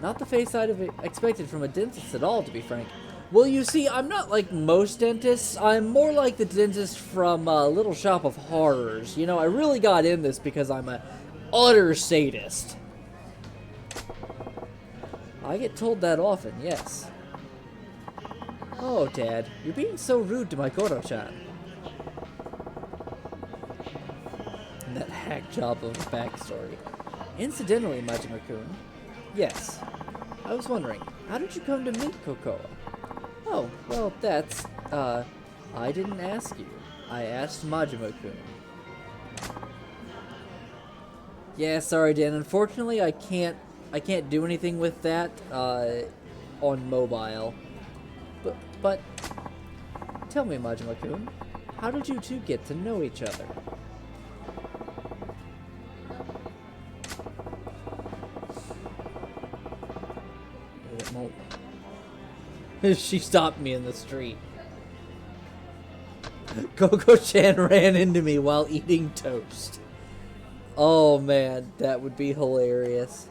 Not the face I'd have expected from a dentist at all, to be frank. Well, you see, I'm not like most dentists. I'm more like the dentist from Little Shop of Horrors. You know, I really got in this because I'm a utter sadist. I get told that often, yes. Oh, Dad, you're being so rude to my Goro-chan. And that hack job of a backstory. Incidentally, Majima-kun, yes, I was wondering, how did you come to meet Kokoa? Oh, well, that's, I didn't ask you. I asked Majima-kun. Yeah, sorry, Dan. Unfortunately, I can't do anything with that on mobile. But tell me, Majima-kun, how did you two get to know each other? She stopped me in the street. Coco-chan ran into me while eating toast. Oh man, that would be hilarious.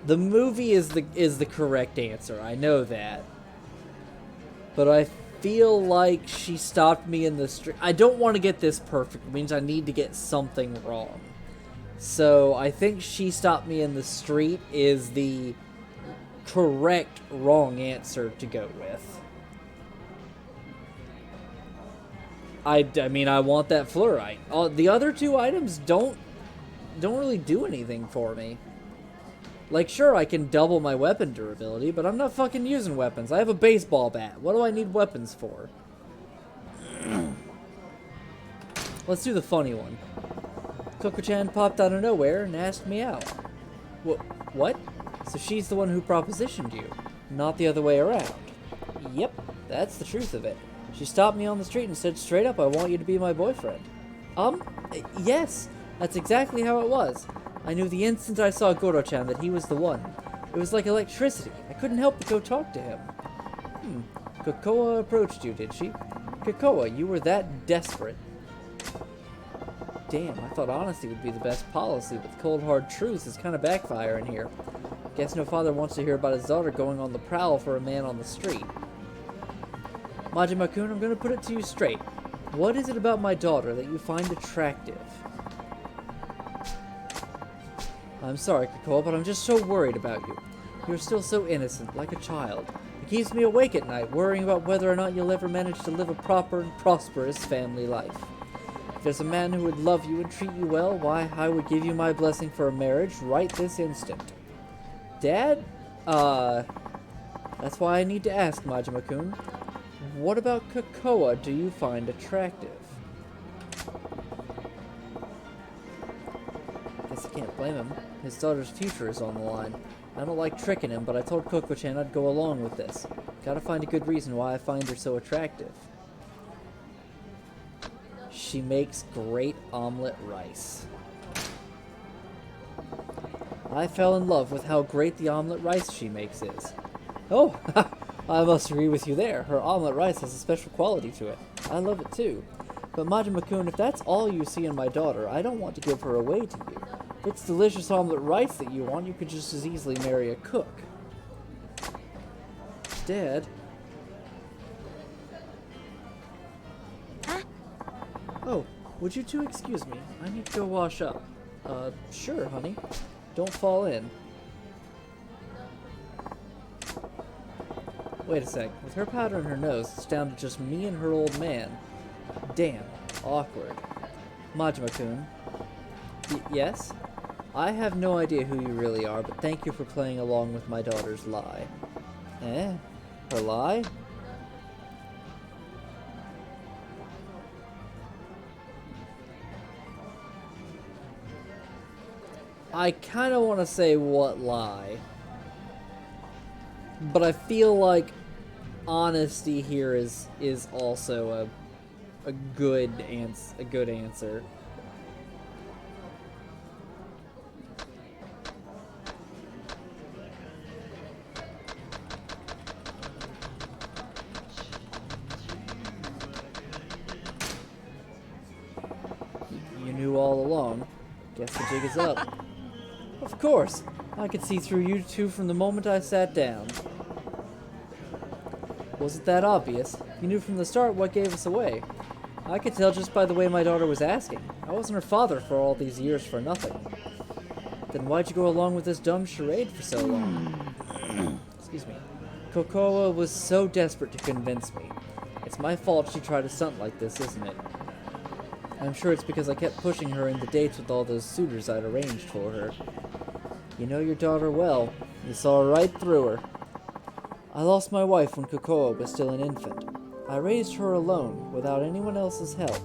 The movie is the correct answer. I know that. But I feel like she stopped me in the street. I don't want to get this perfect. It means I need to get something wrong. So I think she stopped me in the street is the correct wrong answer to go with. I mean, I want that fluorite. The other two items don't really do anything for me. Like, sure, I can double my weapon durability, but I'm not fucking using weapons. I have a baseball bat. What do I need weapons for? Let's do the funny one. Coco-chan popped out of nowhere and asked me out. What? So she's the one who propositioned you, not the other way around. Yep, that's the truth of it. She stopped me on the street and said straight up, I want you to be my boyfriend. Yes, that's exactly how it was. I knew the instant I saw Goro-chan that he was the one. It was like electricity. I couldn't help but go talk to him. Kokoa approached you, did she? Kokoa, you were that desperate. Damn, I thought honesty would be the best policy, but the cold hard truth is kind of backfiring here. Guess no father wants to hear about his daughter going on the prowl for a man on the street. Majima-kun, I'm going to put it to you straight. What is it about my daughter that you find attractive? I'm sorry, Kokoa, but I'm just so worried about you. You're still so innocent, like a child. It keeps me awake at night, worrying about whether or not you'll ever manage to live a proper and prosperous family life. If there's a man who would love you and treat you well, why, I would give you my blessing for a marriage right this instant. Dad? That's why I need to ask, Majima-kun. What about Kokoa do you find attractive? Guess I can't blame him. His daughter's future is on the line. I don't like tricking him, but I told Coco-chan I'd go along with this. Gotta find a good reason why I find her so attractive. She makes great omelet rice. I fell in love with how great the omelet rice she makes is. Oh, I must agree with you there. Her omelet rice has a special quality to it. I love it too. But Majima-kun, if that's all you see in my daughter, I don't want to give her away to you. If it's delicious omelet rice that you want, you could just as easily marry a cook. Dad? Oh, would you two excuse me? I need to go wash up. Sure, honey. Don't fall in. Wait a sec. With her powder in her nose, it's down to just me and her old man. Damn. Awkward. Majima-kun. Yes? I have no idea who you really are, but thank you for playing along with my daughter's lie. Eh? Her lie? I kind of want to say what lie. But I feel like honesty here is also a good answer. You knew all along. Guess the jig is up. Of course. I could see through you two from the moment I sat down. Wasn't that obvious? You knew from the start what gave us away. I could tell just by the way my daughter was asking. I wasn't her father for all these years for nothing. Then why'd you go along with this dumb charade for so long? Excuse me. Kokoa was so desperate to convince me. It's my fault she tried to stunt like this, isn't it? I'm sure it's because I kept pushing her into dates with all those suitors I'd arranged for her. You know your daughter well. You saw right through her. I lost my wife when Kokoa was still an infant. I raised her alone, without anyone else's help.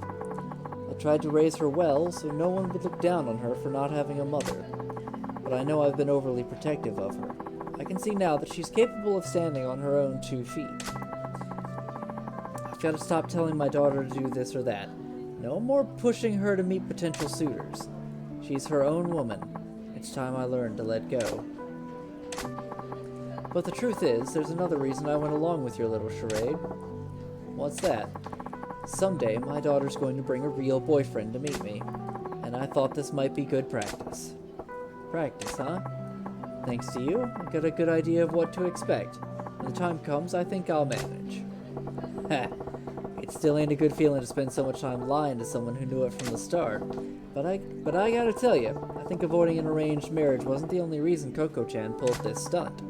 I tried to raise her well so no one would look down on her for not having a mother. But I know I've been overly protective of her. I can see now that she's capable of standing on her own 2 feet. I've got to stop telling my daughter to do this or that. No more pushing her to meet potential suitors. She's her own woman. It's time I learned to let go. But the truth is, there's another reason I went along with your little charade. What's that? Someday, my daughter's going to bring a real boyfriend to meet me, and I thought this might be good practice. Practice, huh? Thanks to you, I got a good idea of what to expect. When the time comes, I think I'll manage. Ha! It still ain't a good feeling to spend so much time lying to someone who knew it from the start. But I gotta tell you, I think avoiding an arranged marriage wasn't the only reason Coco-chan pulled this stunt.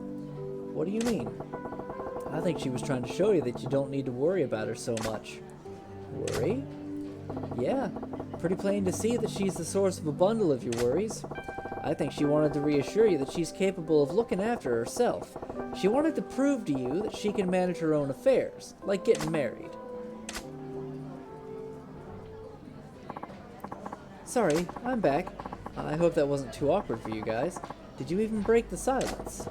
What do you mean? I think she was trying to show you that you don't need to worry about her so much. Worry? Yeah, pretty plain to see that she's the source of a bundle of your worries. I think she wanted to reassure you that she's capable of looking after herself. She wanted to prove to you that she can manage her own affairs, like getting married. Sorry, I'm back. I hope that wasn't too awkward for you guys. Did you even break the silence?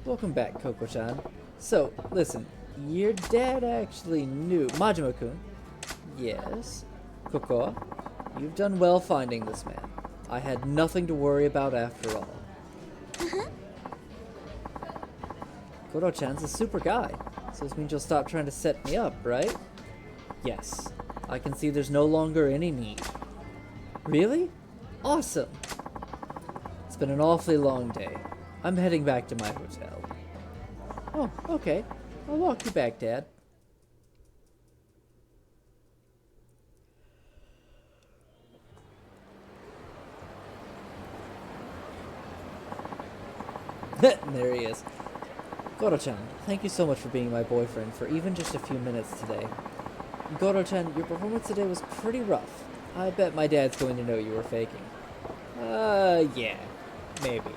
Welcome back, Coco-chan. So, listen, your dad actually knew... Majima-kun. Yes? Coco, you've done well finding this man. I had nothing to worry about after all. Koro-chan's a super guy, so this means you'll stop trying to set me up, right? Yes. I can see there's no longer any need. Really? Awesome! It's been an awfully long day. I'm heading back to my hotel. Oh, okay. I'll walk you back, Dad. There he is. Goro-chan, thank you so much for being my boyfriend for even just a few minutes today. Goro-chan, your performance today was pretty rough. I bet my dad's going to know you were faking. Yeah, maybe.